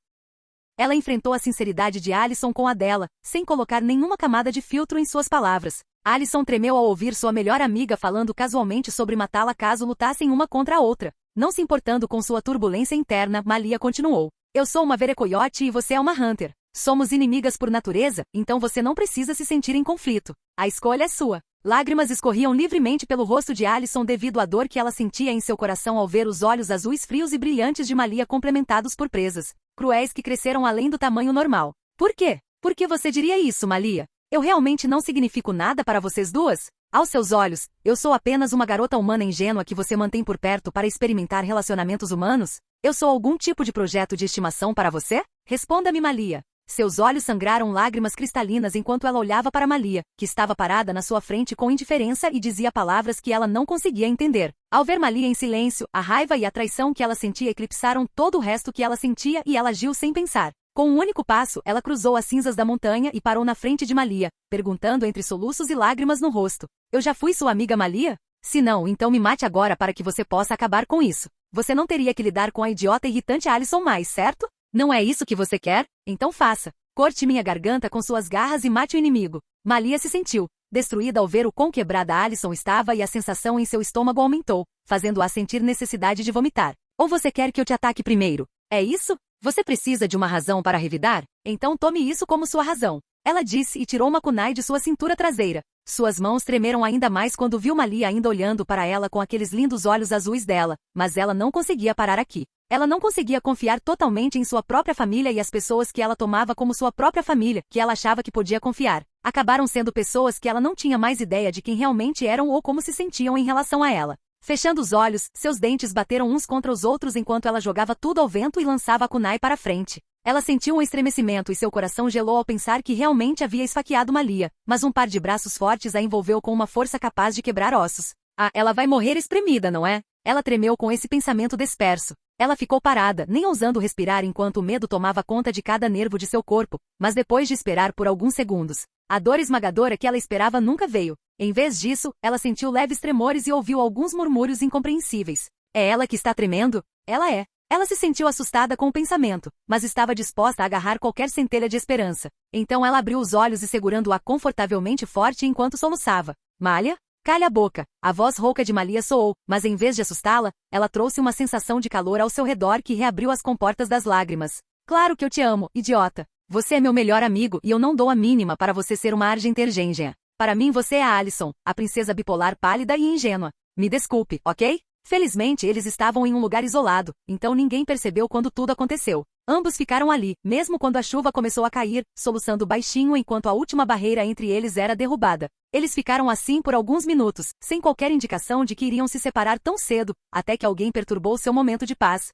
Ela enfrentou a sinceridade de Alyson com a dela, sem colocar nenhuma camada de filtro em suas palavras. Alyson tremeu ao ouvir sua melhor amiga falando casualmente sobre matá-la caso lutassem uma contra a outra. Não se importando com sua turbulência interna, Malia continuou. Eu sou uma Verecoyote e você é uma Hunter. Somos inimigas por natureza, então você não precisa se sentir em conflito. A escolha é sua. Lágrimas escorriam livremente pelo rosto de Alyson devido à dor que ela sentia em seu coração ao ver os olhos azuis frios e brilhantes de Malia complementados por presas cruéis que cresceram além do tamanho normal. Por quê? Por que você diria isso, Malia? Eu realmente não significo nada para vocês duas? Aos seus olhos, eu sou apenas uma garota humana ingênua que você mantém por perto para experimentar relacionamentos humanos? Eu sou algum tipo de projeto de estimação para você? Responda-me, Malia. Seus olhos sangraram lágrimas cristalinas enquanto ela olhava para Malia, que estava parada na sua frente com indiferença e dizia palavras que ela não conseguia entender. Ao ver Malia em silêncio, a raiva e a traição que ela sentia eclipsaram todo o resto que ela sentia e ela agiu sem pensar. Com um único passo, ela cruzou as cinzas da montanha e parou na frente de Malia, perguntando entre soluços e lágrimas no rosto. Eu já fui sua amiga Malia? Se não, então me mate agora para que você possa acabar com isso. Você não teria que lidar com a idiota e irritante Alyson mais, certo? Não é isso que você quer? Então faça. Corte minha garganta com suas garras e mate o inimigo. Malia se sentiu destruída ao ver o quão quebrada Alyson estava e a sensação em seu estômago aumentou, fazendo-a sentir necessidade de vomitar. Ou você quer que eu te ataque primeiro? É isso? Você precisa de uma razão para revidar? Então tome isso como sua razão. Ela disse e tirou uma kunai de sua cintura traseira. Suas mãos tremeram ainda mais quando viu Malia ainda olhando para ela com aqueles lindos olhos azuis dela, mas ela não conseguia parar aqui. Ela não conseguia confiar totalmente em sua própria família e as pessoas que ela tomava como sua própria família, que ela achava que podia confiar, acabaram sendo pessoas que ela não tinha mais ideia de quem realmente eram ou como se sentiam em relação a ela. Fechando os olhos, seus dentes bateram uns contra os outros enquanto ela jogava tudo ao vento e lançava a kunai para frente. Ela sentiu um estremecimento e seu coração gelou ao pensar que realmente havia esfaqueado Malia, mas um par de braços fortes a envolveu com uma força capaz de quebrar ossos. Ah, ela vai morrer espremida, não é? Ela tremeu com esse pensamento disperso. Ela ficou parada, nem ousando respirar enquanto o medo tomava conta de cada nervo de seu corpo, mas depois de esperar por alguns segundos, a dor esmagadora que ela esperava nunca veio. Em vez disso, ela sentiu leves tremores e ouviu alguns murmúrios incompreensíveis. É ela que está tremendo? Ela é. Ela se sentiu assustada com o pensamento, mas estava disposta a agarrar qualquer centelha de esperança. Então ela abriu os olhos e segurando-a confortavelmente forte enquanto soluçava. Malia? Calha a boca. A voz rouca de Malia soou, mas em vez de assustá-la, ela trouxe uma sensação de calor ao seu redor que reabriu as comportas das lágrimas. Claro que eu te amo, idiota. Você é meu melhor amigo e eu não dou a mínima para você ser uma argentergêngia. Para mim você é a Alison, a princesa bipolar pálida e ingênua. Me desculpe, ok? Felizmente eles estavam em um lugar isolado, então ninguém percebeu quando tudo aconteceu. Ambos ficaram ali, mesmo quando a chuva começou a cair, soluçando baixinho enquanto a última barreira entre eles era derrubada. Eles ficaram assim por alguns minutos, sem qualquer indicação de que iriam se separar tão cedo, até que alguém perturbou seu momento de paz.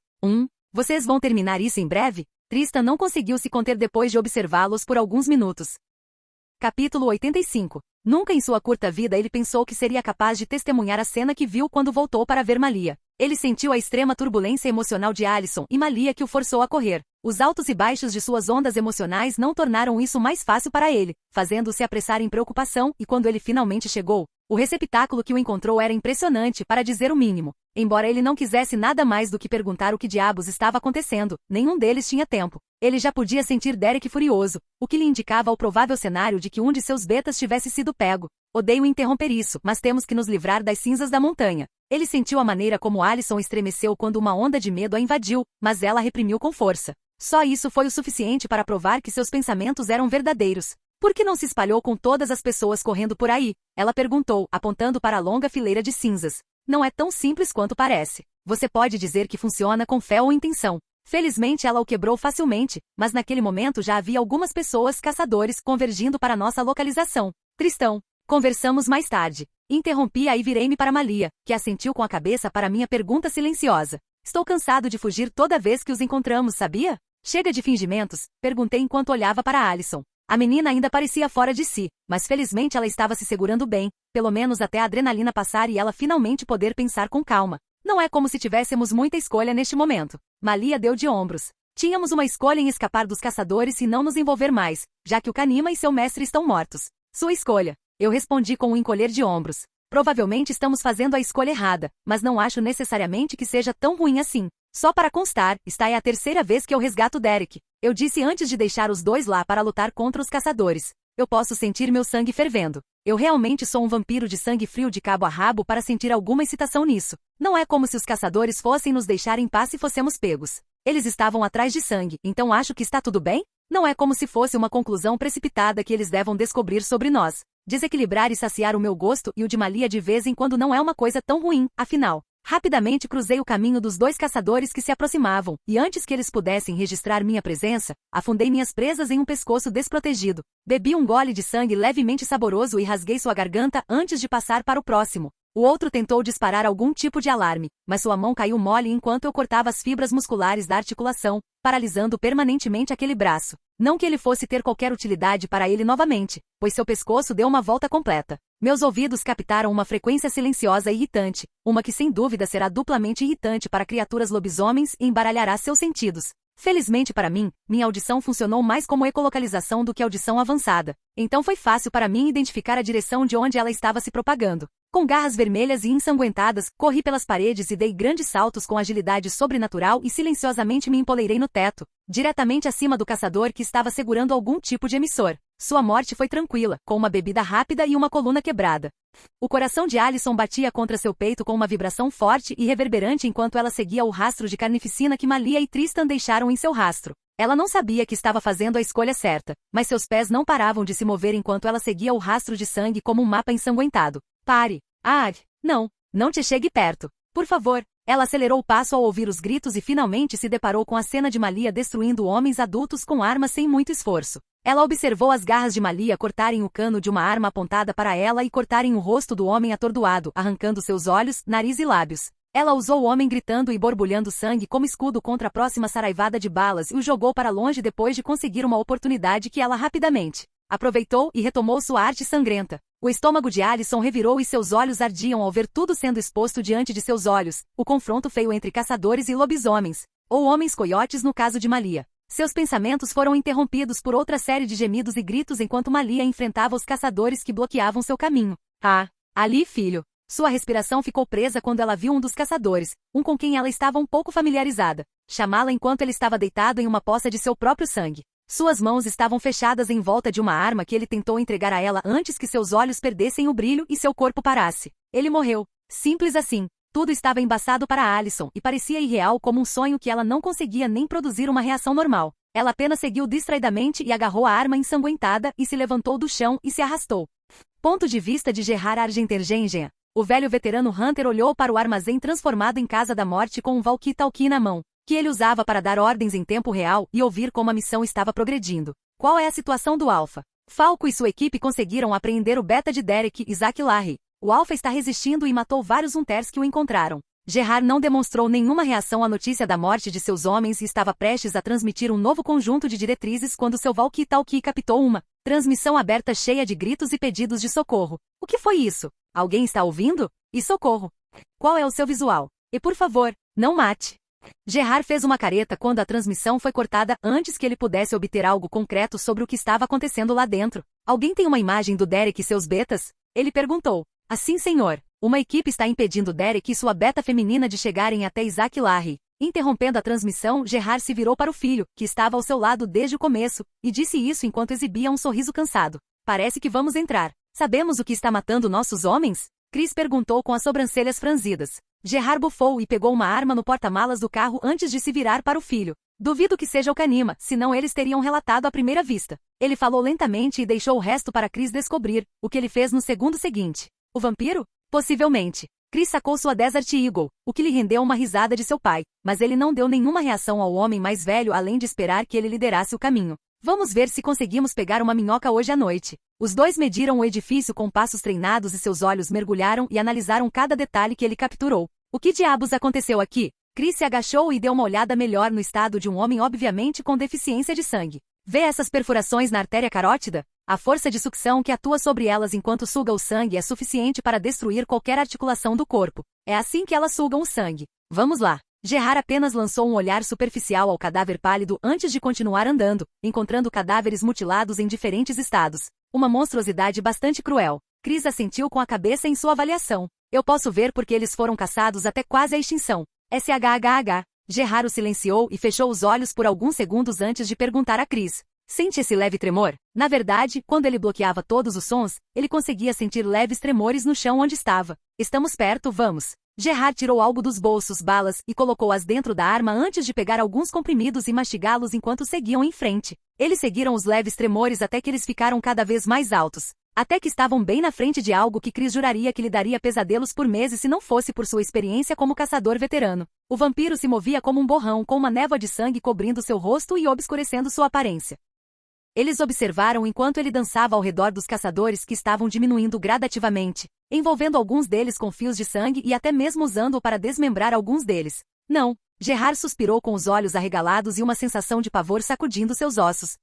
Vocês vão terminar isso em breve? Tristan não conseguiu se conter depois de observá-los por alguns minutos. Capítulo 85. Nunca em sua curta vida ele pensou que seria capaz de testemunhar a cena que viu quando voltou para ver Malia. Ele sentiu a extrema turbulência emocional de Alison e Malia que o forçou a correr. Os altos e baixos de suas ondas emocionais não tornaram isso mais fácil para ele, fazendo-se apressar em preocupação, e quando ele finalmente chegou, o receptáculo que o encontrou era impressionante, para dizer o mínimo. Embora ele não quisesse nada mais do que perguntar o que diabos estava acontecendo, nenhum deles tinha tempo. Ele já podia sentir Derek furioso, o que lhe indicava o provável cenário de que um de seus betas tivesse sido pego. Odeio interromper isso, mas temos que nos livrar das cinzas da montanha. Ele sentiu a maneira como Alison estremeceu quando uma onda de medo a invadiu, mas ela reprimiu com força. Só isso foi o suficiente para provar que seus pensamentos eram verdadeiros. Por que não se espalhou com todas as pessoas correndo por aí? Ela perguntou, apontando para a longa fileira de cinzas. Não é tão simples quanto parece. Você pode dizer que funciona com fé ou intenção. Felizmente ela o quebrou facilmente, mas naquele momento já havia algumas pessoas caçadores convergindo para nossa localização. Tristão. Conversamos mais tarde. Interrompi-a e virei-me para Malia, que assentiu com a cabeça para minha pergunta silenciosa. Estou cansado de fugir toda vez que os encontramos, sabia? Chega de fingimentos, perguntei enquanto olhava para Alison. A menina ainda parecia fora de si, mas felizmente ela estava se segurando bem, pelo menos até a adrenalina passar e ela finalmente poder pensar com calma. Não é como se tivéssemos muita escolha neste momento. Malia deu de ombros. Tínhamos uma escolha em escapar dos caçadores e não nos envolver mais, já que o Kanima e seu mestre estão mortos. Sua escolha. Eu respondi com um encolher de ombros. Provavelmente estamos fazendo a escolha errada, mas não acho necessariamente que seja tão ruim assim. Só para constar, esta é a terceira vez que eu resgato Derek. Eu disse antes de deixar os dois lá para lutar contra os caçadores. Eu posso sentir meu sangue fervendo. Eu realmente sou um vampiro de sangue frio de cabo a rabo para sentir alguma excitação nisso. Não é como se os caçadores fossem nos deixar em paz se fossemos pegos. Eles estavam atrás de sangue, então acho que está tudo bem? Não é como se fosse uma conclusão precipitada que eles devam descobrir sobre nós. Desequilibrar e saciar o meu gosto e o de Malia de vez em quando não é uma coisa tão ruim, afinal. Rapidamente cruzei o caminho dos dois caçadores que se aproximavam, e antes que eles pudessem registrar minha presença, afundei minhas presas em um pescoço desprotegido. Bebi um gole de sangue levemente saboroso e rasguei sua garganta antes de passar para o próximo. O outro tentou disparar algum tipo de alarme, mas sua mão caiu mole enquanto eu cortava as fibras musculares da articulação, paralisando permanentemente aquele braço. Não que ele fosse ter qualquer utilidade para ele novamente, pois seu pescoço deu uma volta completa. Meus ouvidos captaram uma frequência silenciosa e irritante, uma que sem dúvida será duplamente irritante para criaturas lobisomens e embaralhará seus sentidos. Felizmente para mim, minha audição funcionou mais como ecolocalização do que audição avançada. Então foi fácil para mim identificar a direção de onde ela estava se propagando. Com garras vermelhas e ensanguentadas, corri pelas paredes e dei grandes saltos com agilidade sobrenatural e silenciosamente me empoleirei no teto, diretamente acima do caçador que estava segurando algum tipo de emissor. Sua morte foi tranquila, com uma bebida rápida e uma coluna quebrada. O coração de Alison batia contra seu peito com uma vibração forte e reverberante enquanto ela seguia o rastro de carnificina que Malia e Tristan deixaram em seu rastro. Ela não sabia que estava fazendo a escolha certa, mas seus pés não paravam de se mover enquanto ela seguia o rastro de sangue como um mapa ensanguentado. Pare! Ah, não! Não te chegue perto! Por favor! Ela acelerou o passo ao ouvir os gritos e finalmente se deparou com a cena de Malia destruindo homens adultos com armas sem muito esforço. Ela observou as garras de Malia cortarem o cano de uma arma apontada para ela e cortarem o rosto do homem atordoado, arrancando seus olhos, nariz e lábios. Ela usou o homem gritando e borbulhando sangue como escudo contra a próxima saraivada de balas e o jogou para longe depois de conseguir uma oportunidade que ela rapidamente aproveitou e retomou sua arte sangrenta. O estômago de Alison revirou e seus olhos ardiam ao ver tudo sendo exposto diante de seus olhos, o confronto feio entre caçadores e lobisomens, ou homens-coiotes no caso de Malia. Seus pensamentos foram interrompidos por outra série de gemidos e gritos enquanto Malia enfrentava os caçadores que bloqueavam seu caminho. Ah, ali, filho! Sua respiração ficou presa quando ela viu um dos caçadores, um com quem ela estava um pouco familiarizada, chamá-la enquanto ele estava deitado em uma poça de seu próprio sangue. Suas mãos estavam fechadas em volta de uma arma que ele tentou entregar a ela antes que seus olhos perdessem o brilho e seu corpo parasse. Ele morreu. Simples assim. Tudo estava embaçado para Alison e parecia irreal como um sonho que ela não conseguia nem produzir uma reação normal. Ela apenas seguiu distraidamente e agarrou a arma ensanguentada e se levantou do chão e se arrastou. Ponto de vista de Gerard Argentergengen. O velho veterano Hunter olhou para o armazém transformado em Casa da Morte com um walkie-talkie na mão, que ele usava para dar ordens em tempo real e ouvir como a missão estava progredindo. Qual é a situação do Alpha? Falco e sua equipe conseguiram apreender o beta de Derek e Zack Larry. O Alpha está resistindo e matou vários Hunters que o encontraram. Gerard não demonstrou nenhuma reação à notícia da morte de seus homens e estava prestes a transmitir um novo conjunto de diretrizes quando seu walkie-talkie captou uma transmissão aberta cheia de gritos e pedidos de socorro. O que foi isso? Alguém está ouvindo? E socorro. Qual é o seu visual? E por favor, não mate. Gerard fez uma careta quando a transmissão foi cortada antes que ele pudesse obter algo concreto sobre o que estava acontecendo lá dentro. Alguém tem uma imagem do Derek e seus betas? Ele perguntou. Assim, senhor. Uma equipe está impedindo Derek e sua beta feminina de chegarem até Zack Larry. Interrompendo a transmissão, Gerard se virou para o filho, que estava ao seu lado desde o começo, e disse isso enquanto exibia um sorriso cansado. Parece que vamos entrar. Sabemos o que está matando nossos homens? Chris perguntou com as sobrancelhas franzidas. Gerard bufou e pegou uma arma no porta-malas do carro antes de se virar para o filho. Duvido que seja o Kanima, senão eles teriam relatado à primeira vista. Ele falou lentamente e deixou o resto para Chris descobrir, o que ele fez no segundo seguinte. O vampiro? Possivelmente. Chris sacou sua Desert Eagle, o que lhe rendeu uma risada de seu pai, mas ele não deu nenhuma reação ao homem mais velho além de esperar que ele liderasse o caminho. Vamos ver se conseguimos pegar uma minhoca hoje à noite. Os dois mediram o edifício com passos treinados e seus olhos mergulharam e analisaram cada detalhe que ele capturou. O que diabos aconteceu aqui? Chris se agachou e deu uma olhada melhor no estado de um homem obviamente com deficiência de sangue. Vê essas perfurações na artéria carótida? A força de sucção que atua sobre elas enquanto suga o sangue é suficiente para destruir qualquer articulação do corpo. É assim que elas sugam o sangue. Vamos lá. Gerard apenas lançou um olhar superficial ao cadáver pálido antes de continuar andando, encontrando cadáveres mutilados em diferentes estados. Uma monstruosidade bastante cruel. Chris assentiu com a cabeça em sua avaliação. Eu posso ver porque eles foram caçados até quase a extinção. SHHH. Gerard o silenciou e fechou os olhos por alguns segundos antes de perguntar a Chris. Sente esse leve tremor? Na verdade, quando ele bloqueava todos os sons, ele conseguia sentir leves tremores no chão onde estava. Estamos perto, vamos. Gerard tirou algo dos bolsos, balas, e colocou-as dentro da arma antes de pegar alguns comprimidos e mastigá-los enquanto seguiam em frente. Eles seguiram os leves tremores até que eles ficaram cada vez mais altos. Até que estavam bem na frente de algo que Chris juraria que lhe daria pesadelos por meses se não fosse por sua experiência como caçador veterano. O vampiro se movia como um borrão com uma névoa de sangue cobrindo seu rosto e obscurecendo sua aparência. Eles observaram enquanto ele dançava ao redor dos caçadores que estavam diminuindo gradativamente, envolvendo alguns deles com fios de sangue e até mesmo usando-o para desmembrar alguns deles. Não, Gerard suspirou com os olhos arregalados e uma sensação de pavor sacudindo seus ossos.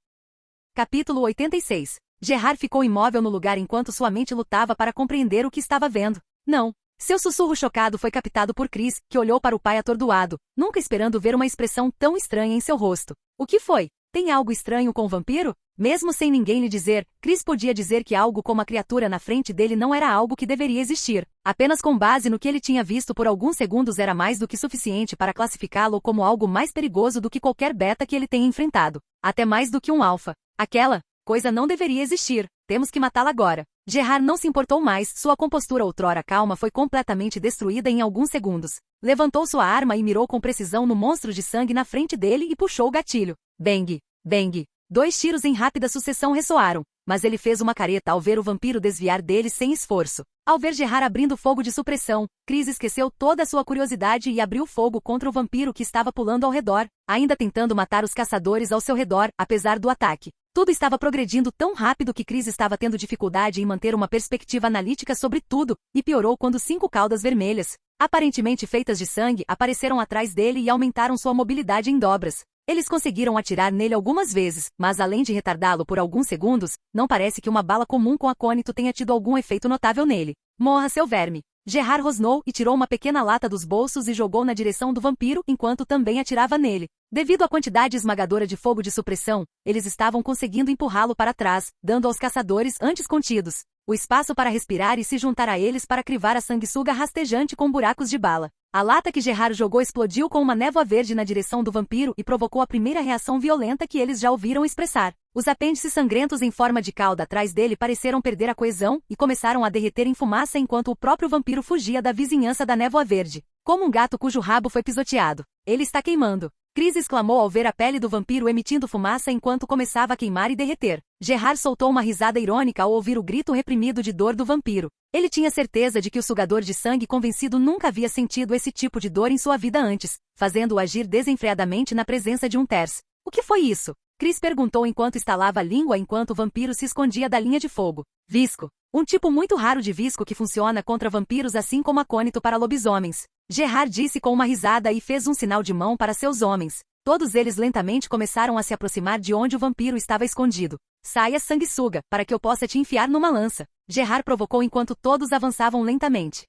Capítulo 86. Gerard ficou imóvel no lugar enquanto sua mente lutava para compreender o que estava vendo. Não. Seu sussurro chocado foi captado por Chris, que olhou para o pai atordoado, nunca esperando ver uma expressão tão estranha em seu rosto. O que foi? Tem algo estranho com o vampiro? Mesmo sem ninguém lhe dizer, Chris podia dizer que algo como a criatura na frente dele não era algo que deveria existir. Apenas com base no que ele tinha visto por alguns segundos era mais do que suficiente para classificá-lo como algo mais perigoso do que qualquer beta que ele tenha enfrentado. Até mais do que um alfa. Aquela coisa não deveria existir. Temos que matá-la agora. Gerard não se importou mais, sua compostura outrora calma foi completamente destruída em alguns segundos. Levantou sua arma e mirou com precisão no monstro de sangue na frente dele e puxou o gatilho. Bang, bang. 2 tiros em rápida sucessão ressoaram, mas ele fez uma careta ao ver o vampiro desviar deles sem esforço. Ao ver Gerard abrindo fogo de supressão, Chris esqueceu toda a sua curiosidade e abriu fogo contra o vampiro que estava pulando ao redor, ainda tentando matar os caçadores ao seu redor, apesar do ataque. Tudo estava progredindo tão rápido que Chris estava tendo dificuldade em manter uma perspectiva analítica sobre tudo, e piorou quando 5 caudas vermelhas, aparentemente feitas de sangue, apareceram atrás dele e aumentaram sua mobilidade em dobras. Eles conseguiram atirar nele algumas vezes, mas além de retardá-lo por alguns segundos, não parece que uma bala comum com acônito tenha tido algum efeito notável nele. Morra, seu verme! Gerard rosnou e tirou uma pequena lata dos bolsos e jogou na direção do vampiro enquanto também atirava nele. Devido à quantidade esmagadora de fogo de supressão, eles estavam conseguindo empurrá-lo para trás, dando aos caçadores antes contidos o espaço para respirar e se juntar a eles para crivar a sanguessuga rastejante com buracos de bala. A lata que Gerard jogou explodiu com uma névoa verde na direção do vampiro e provocou a primeira reação violenta que eles já ouviram expressar. Os apêndices sangrentos em forma de cauda atrás dele pareceram perder a coesão e começaram a derreter em fumaça enquanto o próprio vampiro fugia da vizinhança da névoa verde, como um gato cujo rabo foi pisoteado. Ele está queimando! Chris exclamou ao ver a pele do vampiro emitindo fumaça enquanto começava a queimar e derreter. Gerard soltou uma risada irônica ao ouvir o grito reprimido de dor do vampiro. Ele tinha certeza de que o sugador de sangue convencido nunca havia sentido esse tipo de dor em sua vida antes, fazendo-o agir desenfreadamente na presença de um terço. O que foi isso? Chris perguntou enquanto estalava a língua enquanto o vampiro se escondia da linha de fogo. Visco. Um tipo muito raro de visco que funciona contra vampiros assim como acônito para lobisomens. Gerard disse com uma risada e fez um sinal de mão para seus homens. Todos eles lentamente começaram a se aproximar de onde o vampiro estava escondido. Saia, sanguessuga, para que eu possa te enfiar numa lança. Gerard provocou enquanto todos avançavam lentamente.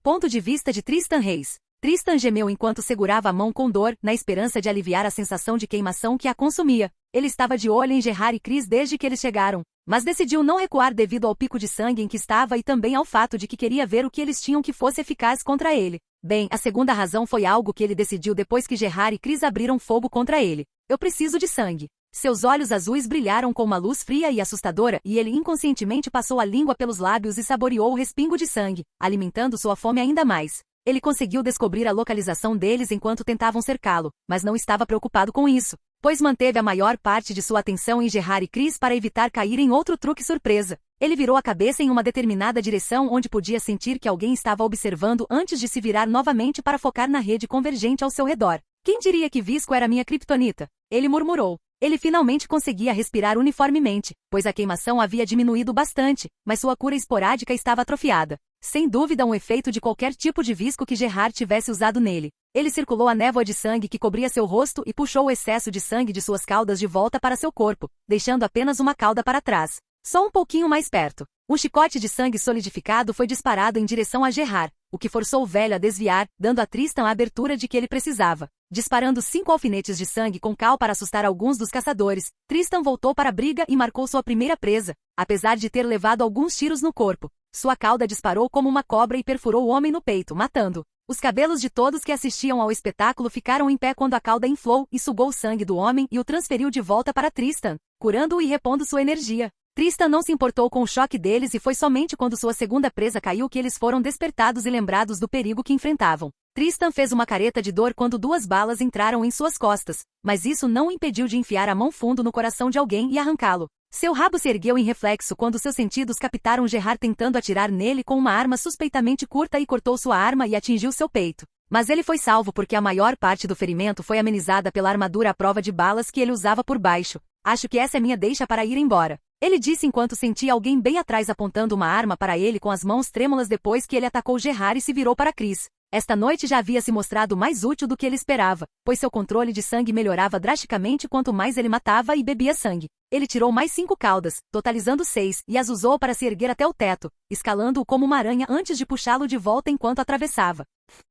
Ponto de vista de Tristan Reis. Tristan gemeu enquanto segurava a mão com dor, na esperança de aliviar a sensação de queimação que a consumia. Ele estava de olho em Gerard e Chris desde que eles chegaram, mas decidiu não recuar devido ao pico de sangue em que estava e também ao fato de que queria ver o que eles tinham que fosse eficaz contra ele. Bem, a segunda razão foi algo que ele decidiu depois que Gerard e Chris abriram fogo contra ele. Eu preciso de sangue. Seus olhos azuis brilharam com uma luz fria e assustadora e ele inconscientemente passou a língua pelos lábios e saboreou o respingo de sangue, alimentando sua fome ainda mais. Ele conseguiu descobrir a localização deles enquanto tentavam cercá-lo, mas não estava preocupado com isso, pois manteve a maior parte de sua atenção em Gerard e Chris para evitar cair em outro truque surpresa. Ele virou a cabeça em uma determinada direção onde podia sentir que alguém estava observando antes de se virar novamente para focar na rede convergente ao seu redor. Quem diria que visco era minha criptonita? Ele murmurou. Ele finalmente conseguia respirar uniformemente, pois a queimação havia diminuído bastante, mas sua cura esporádica estava atrofiada. Sem dúvida um efeito de qualquer tipo de visco que Gerard tivesse usado nele. Ele circulou a névoa de sangue que cobria seu rosto e puxou o excesso de sangue de suas caudas de volta para seu corpo, deixando apenas uma cauda para trás. Só um pouquinho mais perto. Um chicote de sangue solidificado foi disparado em direção a Gerard, o que forçou o velho a desviar, dando a Tristan a abertura de que ele precisava. Disparando 5 alfinetes de sangue com cal para assustar alguns dos caçadores, Tristan voltou para a briga e marcou sua primeira presa, apesar de ter levado alguns tiros no corpo. Sua cauda disparou como uma cobra e perfurou o homem no peito, matando. Os cabelos de todos que assistiam ao espetáculo ficaram em pé quando a cauda inflou e sugou o sangue do homem e o transferiu de volta para Tristan, curando-o e repondo sua energia. Tristan não se importou com o choque deles e foi somente quando sua segunda presa caiu que eles foram despertados e lembrados do perigo que enfrentavam. Tristan fez uma careta de dor quando 2 balas entraram em suas costas, mas isso não o impediu de enfiar a mão fundo no coração de alguém e arrancá-lo. Seu rabo se ergueu em reflexo quando seus sentidos captaram Gerard tentando atirar nele com uma arma suspeitamente curta e cortou sua arma e atingiu seu peito. Mas ele foi salvo porque a maior parte do ferimento foi amenizada pela armadura à prova de balas que ele usava por baixo. Acho que essa é minha deixa para ir embora. Ele disse enquanto sentia alguém bem atrás apontando uma arma para ele com as mãos trêmulas depois que ele atacou Gerard e se virou para Chris. Esta noite já havia se mostrado mais útil do que ele esperava, pois seu controle de sangue melhorava drasticamente quanto mais ele matava e bebia sangue. Ele tirou mais 5 caudas, totalizando 6, e as usou para se erguer até o teto, escalando-o como uma aranha antes de puxá-lo de volta enquanto atravessava.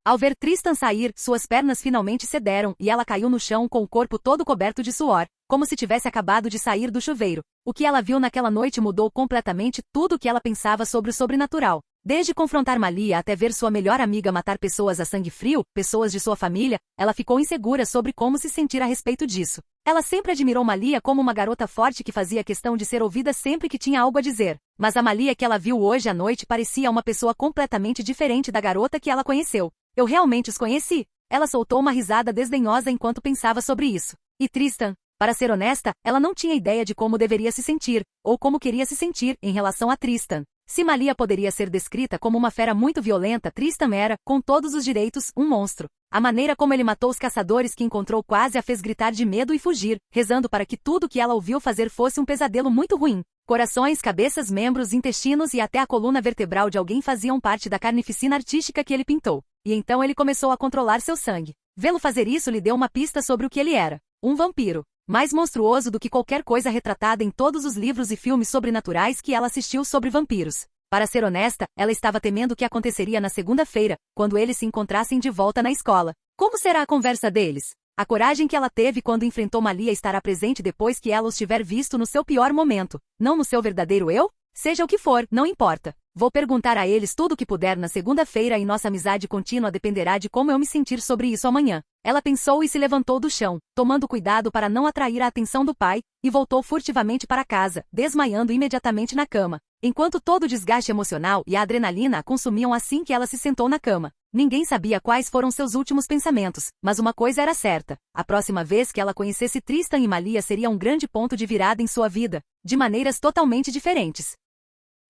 Ao ver Tristan sair, suas pernas finalmente cederam e ela caiu no chão com o corpo todo coberto de suor, como se tivesse acabado de sair do chuveiro. O que ela viu naquela noite mudou completamente tudo o que ela pensava sobre o sobrenatural. Desde confrontar Malia até ver sua melhor amiga matar pessoas a sangue frio, pessoas de sua família, ela ficou insegura sobre como se sentir a respeito disso. Ela sempre admirou Malia como uma garota forte que fazia questão de ser ouvida sempre que tinha algo a dizer. Mas a Malia que ela viu hoje à noite parecia uma pessoa completamente diferente da garota que ela conheceu. Eu realmente os conheci? Ela soltou uma risada desdenhosa enquanto pensava sobre isso. E Tristan? Para ser honesta, ela não tinha ideia de como deveria se sentir, ou como queria se sentir, em relação a Tristan. Se Malia poderia ser descrita como uma fera muito violenta, Tristan era, com todos os direitos, um monstro. A maneira como ele matou os caçadores que encontrou quase a fez gritar de medo e fugir, rezando para que tudo que ela ouviu fazer fosse um pesadelo muito ruim. Corações, cabeças, membros, intestinos e até a coluna vertebral de alguém faziam parte da carnificina artística que ele pintou. E então ele começou a controlar seu sangue. Vê-lo fazer isso lhe deu uma pista sobre o que ele era. Um vampiro. Mais monstruoso do que qualquer coisa retratada em todos os livros e filmes sobrenaturais que ela assistiu sobre vampiros. Para ser honesta, ela estava temendo o que aconteceria na segunda-feira, quando eles se encontrassem de volta na escola. Como será a conversa deles? A coragem que ela teve quando enfrentou Malia estará presente depois que ela os tiver visto no seu pior momento, não no seu verdadeiro eu? Seja o que for, não importa. Vou perguntar a eles tudo o que puder na segunda-feira e nossa amizade contínua dependerá de como eu me sentir sobre isso amanhã. Ela pensou e se levantou do chão, tomando cuidado para não atrair a atenção do pai, e voltou furtivamente para casa, desmaiando imediatamente na cama. Enquanto todo o desgaste emocional e a adrenalina a consumiam assim que ela se sentou na cama. Ninguém sabia quais foram seus últimos pensamentos, mas uma coisa era certa. A próxima vez que ela conhecesse Tristan e Malia seria um grande ponto de virada em sua vida, de maneiras totalmente diferentes.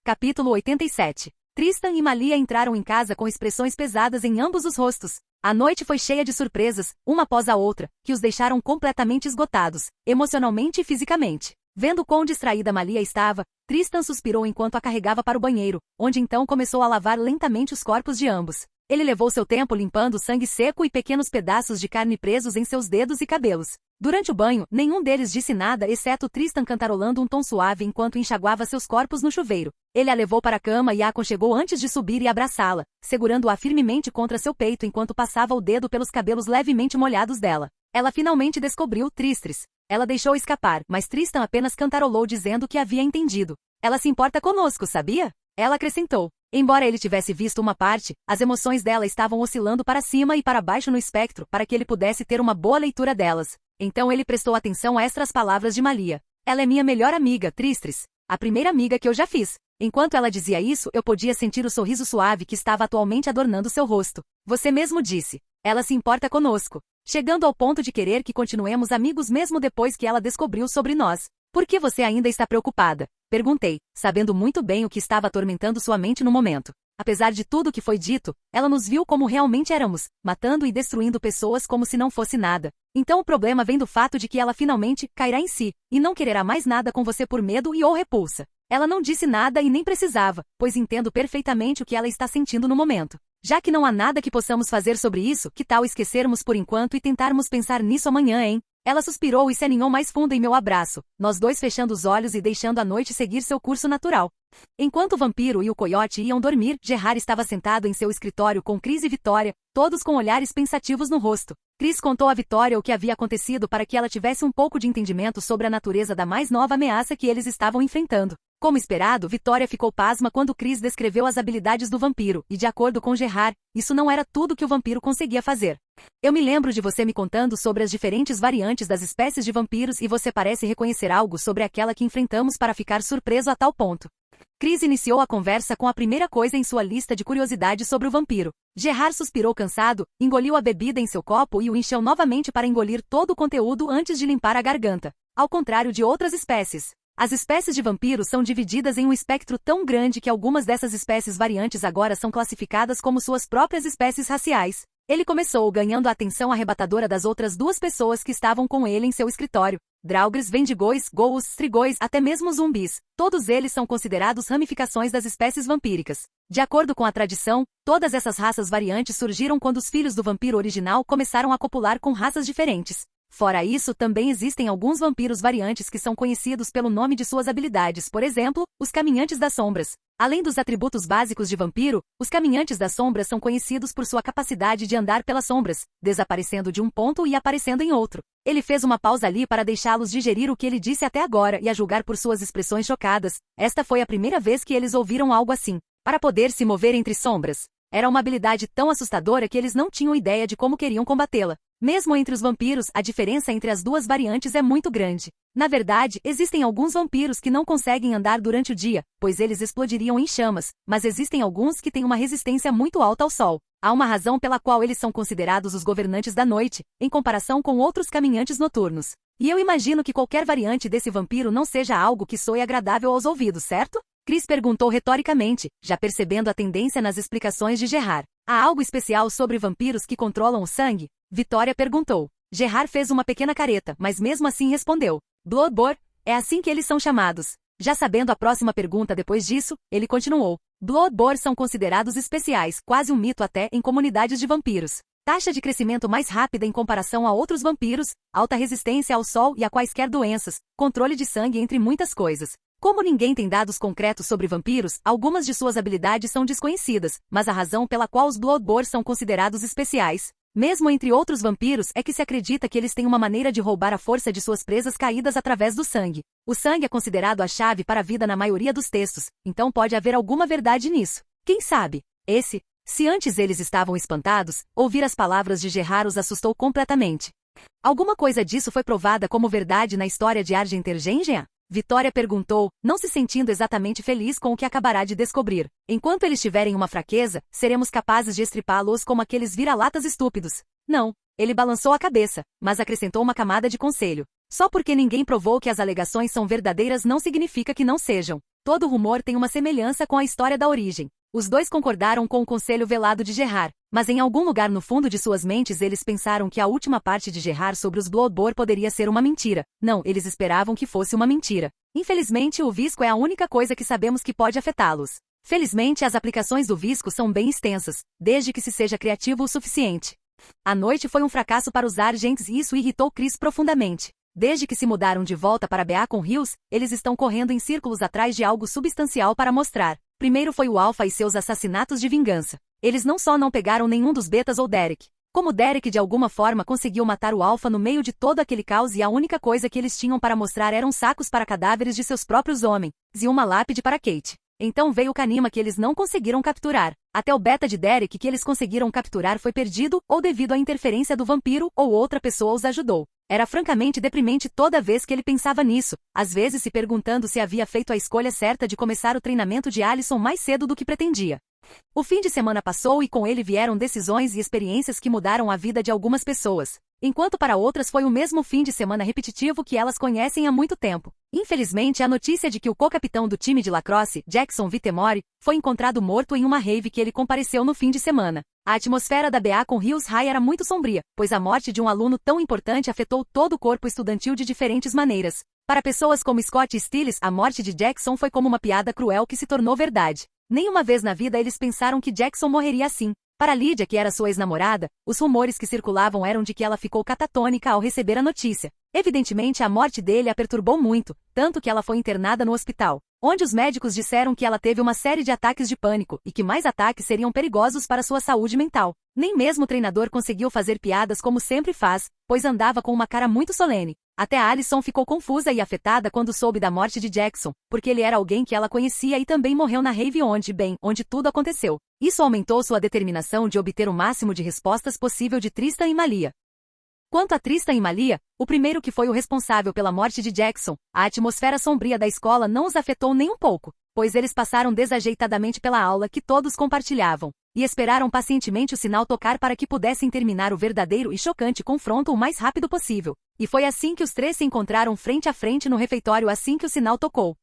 Capítulo 87. Tristan e Malia entraram em casa com expressões pesadas em ambos os rostos. A noite foi cheia de surpresas, uma após a outra, que os deixaram completamente esgotados, emocionalmente e fisicamente. Vendo quão distraída Malia estava, Tristan suspirou enquanto a carregava para o banheiro, onde então começou a lavar lentamente os corpos de ambos. Ele levou seu tempo limpando o sangue seco e pequenos pedaços de carne presos em seus dedos e cabelos. Durante o banho, nenhum deles disse nada exceto Tristan cantarolando um tom suave enquanto enxaguava seus corpos no chuveiro. Ele a levou para a cama e a aconchegou antes de subir e abraçá-la, segurando-a firmemente contra seu peito enquanto passava o dedo pelos cabelos levemente molhados dela. Ela finalmente descobriu Tristris. Ela deixou escapar, mas Tristan apenas cantarolou dizendo que havia entendido. Ela se importa conosco, sabia? Ela acrescentou. Embora ele tivesse visto uma parte, as emoções dela estavam oscilando para cima e para baixo no espectro para que ele pudesse ter uma boa leitura delas. Então ele prestou atenção a estas palavras de Malia. Ela é minha melhor amiga, Tristris. A primeira amiga que eu já fiz. Enquanto ela dizia isso, eu podia sentir o sorriso suave que estava atualmente adornando seu rosto. Você mesmo disse. Ela se importa conosco. Chegando ao ponto de querer que continuemos amigos mesmo depois que ela descobriu sobre nós. Por que você ainda está preocupada? Perguntei, sabendo muito bem o que estava atormentando sua mente no momento. Apesar de tudo o que foi dito, ela nos viu como realmente éramos, matando e destruindo pessoas como se não fosse nada. Então o problema vem do fato de que ela finalmente cairá em si, e não quererá mais nada com você por medo e ou repulsa. Ela não disse nada e nem precisava, pois entendo perfeitamente o que ela está sentindo no momento. Já que não há nada que possamos fazer sobre isso, que tal esquecermos por enquanto e tentarmos pensar nisso amanhã, hein? Ela suspirou e se aninhou mais fundo em meu abraço, nós dois fechando os olhos e deixando a noite seguir seu curso natural. Enquanto o vampiro e o coiote iam dormir, Gerard estava sentado em seu escritório com Chris e Vitória, todos com olhares pensativos no rosto. Chris contou a Vitória o que havia acontecido para que ela tivesse um pouco de entendimento sobre a natureza da mais nova ameaça que eles estavam enfrentando. Como esperado, Vitória ficou pasma quando Chris descreveu as habilidades do vampiro, e de acordo com Gerard, isso não era tudo que o vampiro conseguia fazer. Eu me lembro de você me contando sobre as diferentes variantes das espécies de vampiros e você parece reconhecer algo sobre aquela que enfrentamos para ficar surpreso a tal ponto. Chris iniciou a conversa com a primeira coisa em sua lista de curiosidades sobre o vampiro. Gerard suspirou cansado, engoliu a bebida em seu copo e o encheu novamente para engolir todo o conteúdo antes de limpar a garganta. Ao contrário de outras espécies. As espécies de vampiros são divididas em um espectro tão grande que algumas dessas espécies variantes agora são classificadas como suas próprias espécies raciais. Ele começou ganhando a atenção arrebatadora das outras duas pessoas que estavam com ele em seu escritório. Draugrs, Vendigões, Ghouls, Strigões, até mesmo zumbis. Todos eles são considerados ramificações das espécies vampíricas. De acordo com a tradição, todas essas raças variantes surgiram quando os filhos do vampiro original começaram a copular com raças diferentes. Fora isso, também existem alguns vampiros variantes que são conhecidos pelo nome de suas habilidades, por exemplo, os Caminhantes das Sombras. Além dos atributos básicos de vampiro, os Caminhantes das Sombras são conhecidos por sua capacidade de andar pelas sombras, desaparecendo de um ponto e aparecendo em outro. Ele fez uma pausa ali para deixá-los digerir o que ele disse até agora e a julgar por suas expressões chocadas. Esta foi a primeira vez que eles ouviram algo assim. Para poder se mover entre sombras. Era uma habilidade tão assustadora que eles não tinham ideia de como queriam combatê-la. Mesmo entre os vampiros, a diferença entre as duas variantes é muito grande. Na verdade, existem alguns vampiros que não conseguem andar durante o dia, pois eles explodiriam em chamas, mas existem alguns que têm uma resistência muito alta ao sol. Há uma razão pela qual eles são considerados os governantes da noite, em comparação com outros caminhantes noturnos. E eu imagino que qualquer variante desse vampiro não seja algo que soe agradável aos ouvidos, certo? Chris perguntou retoricamente, já percebendo a tendência nas explicações de Gerard. Há algo especial sobre vampiros que controlam o sangue? Victoria perguntou. Gerard fez uma pequena careta, mas mesmo assim respondeu. Bloodborne, é assim que eles são chamados. Já sabendo a próxima pergunta depois disso, ele continuou. Bloodborne são considerados especiais, quase um mito até, em comunidades de vampiros. Taxa de crescimento mais rápida em comparação a outros vampiros, alta resistência ao sol e a quaisquer doenças, controle de sangue entre muitas coisas. Como ninguém tem dados concretos sobre vampiros, algumas de suas habilidades são desconhecidas, mas a razão pela qual os Bloodborne são considerados especiais, mesmo entre outros vampiros, é que se acredita que eles têm uma maneira de roubar a força de suas presas caídas através do sangue. O sangue é considerado a chave para a vida na maioria dos textos, então pode haver alguma verdade nisso. Quem sabe? Se antes eles estavam espantados, ouvir as palavras de Gerard os assustou completamente. Alguma coisa disso foi provada como verdade na história de Argentergengia? Victoria perguntou, não se sentindo exatamente feliz com o que acabará de descobrir. Enquanto eles tiverem uma fraqueza, seremos capazes de estripá-los como aqueles vira-latas estúpidos. Não, ele balançou a cabeça, mas acrescentou uma camada de conselho. Só porque ninguém provou que as alegações são verdadeiras não significa que não sejam. Todo rumor tem uma semelhança com a história da origem. Os dois concordaram com o conselho velado de Gerard, mas em algum lugar no fundo de suas mentes eles pensaram que a última parte de Gerard sobre os Bloodborne poderia ser uma mentira. Não, eles esperavam que fosse uma mentira. Infelizmente, o visco é a única coisa que sabemos que pode afetá-los. Felizmente, as aplicações do visco são bem extensas, desde que se seja criativo o suficiente. A noite foi um fracasso para os Argents e isso irritou Chris profundamente. Desde que se mudaram de volta para Beacon Hills, eles estão correndo em círculos atrás de algo substancial para mostrar. Primeiro foi o Alpha e seus assassinatos de vingança. Eles não só não pegaram nenhum dos Betas ou Derek. Como Derek de alguma forma conseguiu matar o Alpha no meio de todo aquele caos e a única coisa que eles tinham para mostrar eram sacos para cadáveres de seus próprios homens, e uma lápide para Kate. Então veio o Kanima que eles não conseguiram capturar. Até o Beta de Derek que eles conseguiram capturar foi perdido, ou devido à interferência do vampiro, ou outra pessoa os ajudou. Era francamente deprimente toda vez que ele pensava nisso, às vezes se perguntando se havia feito a escolha certa de começar o treinamento de Allison mais cedo do que pretendia. O fim de semana passou e com ele vieram decisões e experiências que mudaram a vida de algumas pessoas, enquanto para outras foi o mesmo fim de semana repetitivo que elas conhecem há muito tempo. Infelizmente, a notícia de que o co-capitão do time de lacrosse, Jackson Vitemore, foi encontrado morto em uma rave que ele compareceu no fim de semana. A atmosfera da Beacon Hills High era muito sombria, pois a morte de um aluno tão importante afetou todo o corpo estudantil de diferentes maneiras. Para pessoas como Scott Stiles, a morte de Jackson foi como uma piada cruel que se tornou verdade. Nenhuma vez na vida eles pensaram que Jackson morreria assim. Para Lydia, que era sua ex-namorada, os rumores que circulavam eram de que ela ficou catatônica ao receber a notícia. Evidentemente, a morte dele a perturbou muito, tanto que ela foi internada no hospital, onde os médicos disseram que ela teve uma série de ataques de pânico e que mais ataques seriam perigosos para sua saúde mental. Nem mesmo o treinador conseguiu fazer piadas como sempre faz, pois andava com uma cara muito solene. Até a Allison ficou confusa e afetada quando soube da morte de Jackson, porque ele era alguém que ela conhecia e também morreu na rave onde tudo aconteceu. Isso aumentou sua determinação de obter o máximo de respostas possível de Tristan e Malia. Quanto a Tristan e Malia, o primeiro que foi o responsável pela morte de Jackson, a atmosfera sombria da escola não os afetou nem um pouco, pois eles passaram desajeitadamente pela aula que todos compartilhavam, e esperaram pacientemente o sinal tocar para que pudessem terminar o verdadeiro e chocante confronto o mais rápido possível. E foi assim que os três se encontraram frente a frente no refeitório assim que o sinal tocou.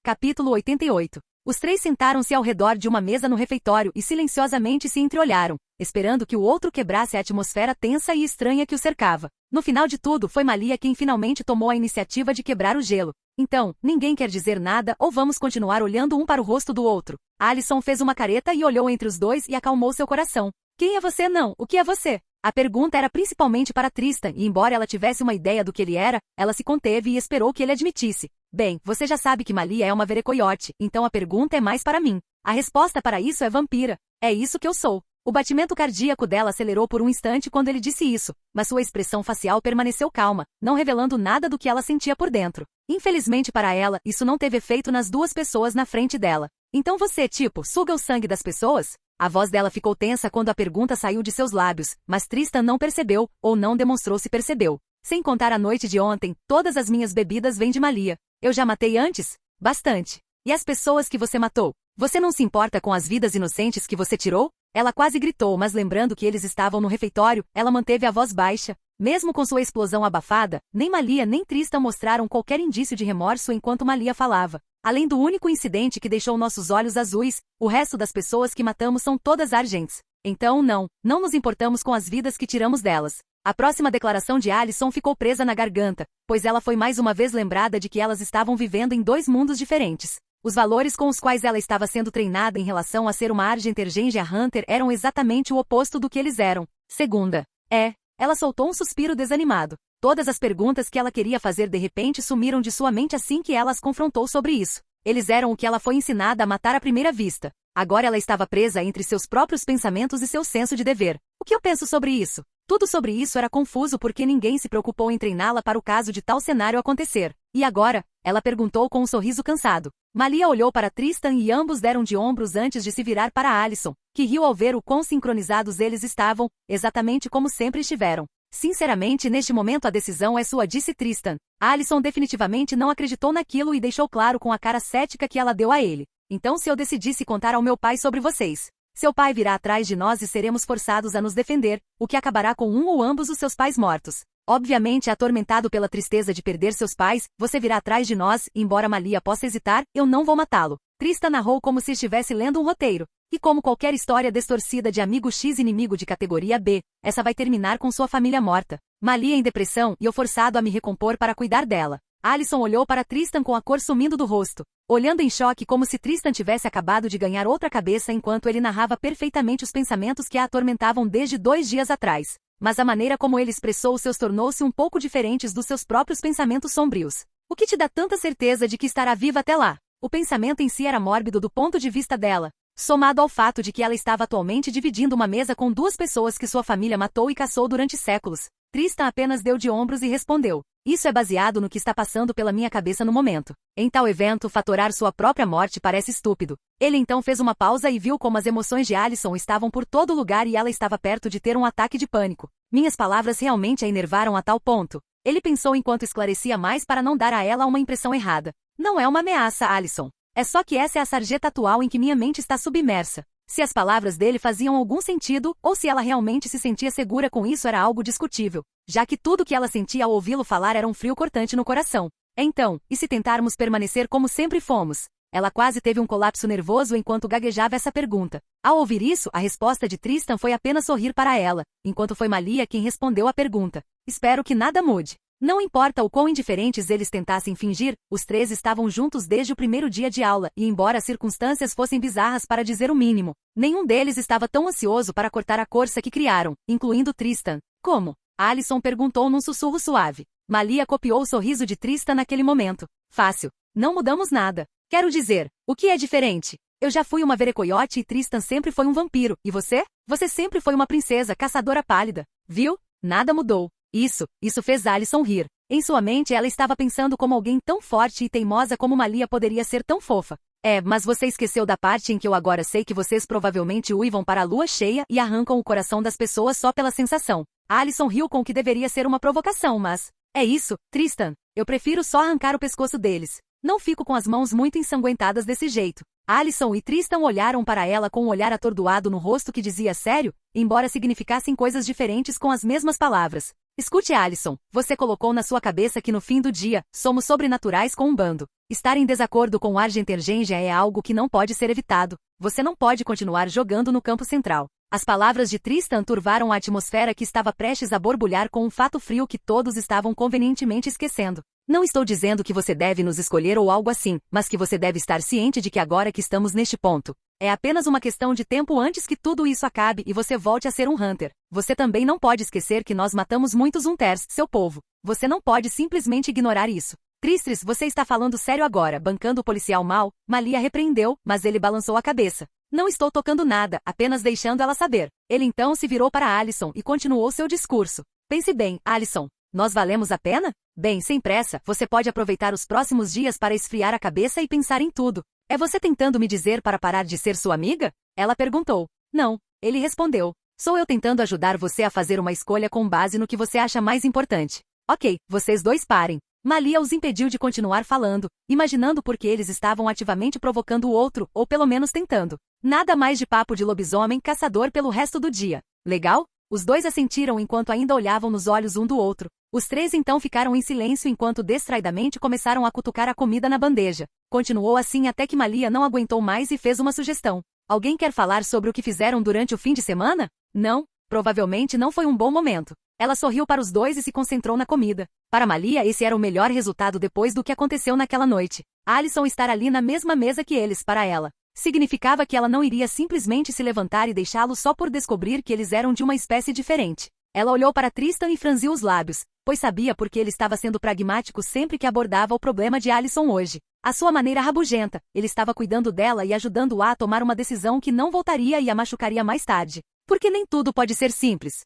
Capítulo 88. Os três sentaram-se ao redor de uma mesa no refeitório e silenciosamente se entreolharam, esperando que o outro quebrasse a atmosfera tensa e estranha que o cercava. No final de tudo, foi Malia quem finalmente tomou a iniciativa de quebrar o gelo. Então, ninguém quer dizer nada ou vamos continuar olhando um para o rosto do outro? Allison fez uma careta e olhou entre os dois e acalmou seu coração. Quem é você não? O que é você? A pergunta era principalmente para Tristan e embora ela tivesse uma ideia do que ele era, ela se conteve e esperou que ele admitisse. Bem, você já sabe que Malia é uma verecoiote, então a pergunta é mais para mim. A resposta para isso é vampira. É isso que eu sou. O batimento cardíaco dela acelerou por um instante quando ele disse isso, mas sua expressão facial permaneceu calma, não revelando nada do que ela sentia por dentro. Infelizmente para ela, isso não teve efeito nas duas pessoas na frente dela. Então você, suga o sangue das pessoas? A voz dela ficou tensa quando a pergunta saiu de seus lábios, mas Tristan não percebeu, ou não demonstrou se percebeu. Sem contar a noite de ontem, todas as minhas bebidas vêm de Malia. Eu já matei antes? Bastante. E as pessoas que você matou? Você não se importa com as vidas inocentes que você tirou? Ela quase gritou, mas lembrando que eles estavam no refeitório, ela manteve a voz baixa. Mesmo com sua explosão abafada, nem Malia nem Tristan mostraram qualquer indício de remorso enquanto Malia falava. Além do único incidente que deixou nossos olhos azuis, o resto das pessoas que matamos são todas Argents. Então não nos importamos com as vidas que tiramos delas. A próxima declaração de Alyson ficou presa na garganta, pois ela foi mais uma vez lembrada de que elas estavam vivendo em dois mundos diferentes. Os valores com os quais ela estava sendo treinada em relação a ser uma Argent-Ergengia Hunter eram exatamente o oposto do que eles eram. Segunda. Ela soltou um suspiro desanimado. Todas as perguntas que ela queria fazer de repente sumiram de sua mente assim que ela as confrontou sobre isso. Eles eram o que ela foi ensinada a matar à primeira vista. Agora ela estava presa entre seus próprios pensamentos e seu senso de dever. O que eu penso sobre isso? Tudo sobre isso era confuso porque ninguém se preocupou em treiná-la para o caso de tal cenário acontecer. E agora? Ela perguntou com um sorriso cansado. Malia olhou para Tristan e ambos deram de ombros antes de se virar para Alyson, que riu ao ver o quão sincronizados eles estavam, exatamente como sempre estiveram. Sinceramente, neste momento a decisão é sua, disse Tristan. Alyson definitivamente não acreditou naquilo e deixou claro com a cara cética que ela deu a ele. Então se eu decidisse contar ao meu pai sobre vocês, seu pai virá atrás de nós e seremos forçados a nos defender, o que acabará com um ou ambos os seus pais mortos. Obviamente, atormentado pela tristeza de perder seus pais, você virá atrás de nós, e embora Malia possa hesitar, eu não vou matá-lo. Tristan narrou como se estivesse lendo um roteiro. E como qualquer história distorcida de amigo X inimigo de categoria B, essa vai terminar com sua família morta. Malia em depressão e eu forçado a me recompor para cuidar dela. Alyson olhou para Tristan com a cor sumindo do rosto, olhando em choque como se Tristan tivesse acabado de ganhar outra cabeça enquanto ele narrava perfeitamente os pensamentos que a atormentavam desde 2 dias atrás. Mas a maneira como ele expressou os seus tornou-se um pouco diferentes dos seus próprios pensamentos sombrios. O que te dá tanta certeza de que estará viva até lá? O pensamento em si era mórbido do ponto de vista dela, somado ao fato de que ela estava atualmente dividindo uma mesa com 2 pessoas que sua família matou e caçou durante séculos. Tristan apenas deu de ombros e respondeu. Isso é baseado no que está passando pela minha cabeça no momento. Em tal evento, fatorar sua própria morte parece estúpido. Ele então fez uma pausa e viu como as emoções de Alyson estavam por todo lugar e ela estava perto de ter um ataque de pânico. Minhas palavras realmente a enervaram a tal ponto. Ele pensou enquanto esclarecia mais para não dar a ela uma impressão errada. Não é uma ameaça, Alyson. É só que essa é a sarjeta atual em que minha mente está submersa. Se as palavras dele faziam algum sentido, ou se ela realmente se sentia segura com isso era algo discutível, já que tudo que ela sentia ao ouvi-lo falar era um frio cortante no coração. Então, e se tentarmos permanecer como sempre fomos? Ela quase teve um colapso nervoso enquanto gaguejava essa pergunta. Ao ouvir isso, a resposta de Tristan foi apenas sorrir para ela, enquanto foi Malia quem respondeu à pergunta. Espero que nada mude. Não importa o quão indiferentes eles tentassem fingir, os 3 estavam juntos desde o primeiro dia de aula, e embora as circunstâncias fossem bizarras para dizer o mínimo, nenhum deles estava tão ansioso para cortar a corça que criaram, incluindo Tristan. Como? Alyson perguntou num sussurro suave. Malia copiou o sorriso de Tristan naquele momento. Fácil. Não mudamos nada. Quero dizer, o que é diferente? Eu já fui uma verecoiote e Tristan sempre foi um vampiro, e você? Você sempre foi uma princesa caçadora pálida. Viu? Nada mudou. Isso fez Alyson rir. Em sua mente ela estava pensando como alguém tão forte e teimosa como Malia poderia ser tão fofa. Mas você esqueceu da parte em que eu agora sei que vocês provavelmente uivam para a lua cheia e arrancam o coração das pessoas só pela sensação. Alyson riu com o que deveria ser uma provocação, mas... É isso, Tristan. Eu prefiro só arrancar o pescoço deles. Não fico com as mãos muito ensanguentadas desse jeito. Alyson e Tristan olharam para ela com um olhar atordoado no rosto que dizia sério, embora significassem coisas diferentes com as mesmas palavras. Escute, Alyson, você colocou na sua cabeça que no fim do dia, somos sobrenaturais com um bando. Estar em desacordo com o Argent-Ergengia é algo que não pode ser evitado. Você não pode continuar jogando no campo central. As palavras de Tristan turvaram a atmosfera que estava prestes a borbulhar com um fato frio que todos estavam convenientemente esquecendo. Não estou dizendo que você deve nos escolher ou algo assim, mas que você deve estar ciente de que agora que estamos neste ponto, é apenas uma questão de tempo antes que tudo isso acabe e você volte a ser um Hunter. Você também não pode esquecer que nós matamos muitos Hunters, seu povo. Você não pode simplesmente ignorar isso. Tristris, você está falando sério agora, bancando o policial mal? Malia repreendeu, mas ele balançou a cabeça. Não estou tocando nada, apenas deixando ela saber. Ele então se virou para Alyson e continuou seu discurso. Pense bem, Alyson. Nós valemos a pena? Bem, sem pressa, você pode aproveitar os próximos dias para esfriar a cabeça e pensar em tudo. É você tentando me dizer para parar de ser sua amiga? Ela perguntou. Não, ele respondeu. Sou eu tentando ajudar você a fazer uma escolha com base no que você acha mais importante. Ok, vocês 2 parem. Malia os impediu de continuar falando, imaginando por que eles estavam ativamente provocando o outro, ou pelo menos tentando. Nada mais de papo de lobisomem caçador pelo resto do dia. Legal? Os dois assentiram enquanto ainda olhavam nos olhos um do outro. Os três então ficaram em silêncio enquanto distraidamente começaram a cutucar a comida na bandeja. Continuou assim até que Malia não aguentou mais e fez uma sugestão. Alguém quer falar sobre o que fizeram durante o fim de semana? Não? Provavelmente não foi um bom momento. Ela sorriu para os dois e se concentrou na comida. Para Malia esse era o melhor resultado depois do que aconteceu naquela noite. Alison estar ali na mesma mesa que eles para ela significava que ela não iria simplesmente se levantar e deixá-lo só por descobrir que eles eram de uma espécie diferente. Ela olhou para Tristan e franziu os lábios, pois sabia porque ele estava sendo pragmático sempre que abordava o problema de Alison hoje. À sua maneira rabugenta, ele estava cuidando dela e ajudando-a a tomar uma decisão que não voltaria e a machucaria mais tarde. Porque nem tudo pode ser simples.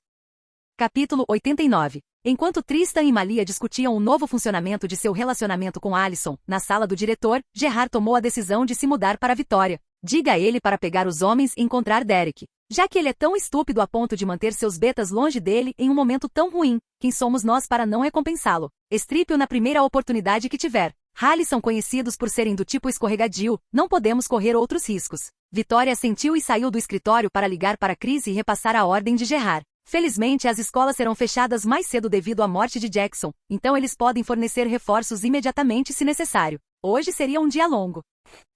Capítulo 89. Enquanto Tristan e Malia discutiam o novo funcionamento de seu relacionamento com Alison, na sala do diretor, Gerard tomou a decisão de se mudar para Vitória. Diga a ele para pegar os homens e encontrar Derek. Já que ele é tão estúpido a ponto de manter seus betas longe dele em um momento tão ruim, quem somos nós para não recompensá-lo? Estripe-o na primeira oportunidade que tiver. Raleigh são conhecidos por serem do tipo escorregadio, não podemos correr outros riscos. Vitória assentiu e saiu do escritório para ligar para Chris e repassar a ordem de Gerard. Felizmente as escolas serão fechadas mais cedo devido à morte de Jackson, então eles podem fornecer reforços imediatamente se necessário. Hoje seria um dia longo.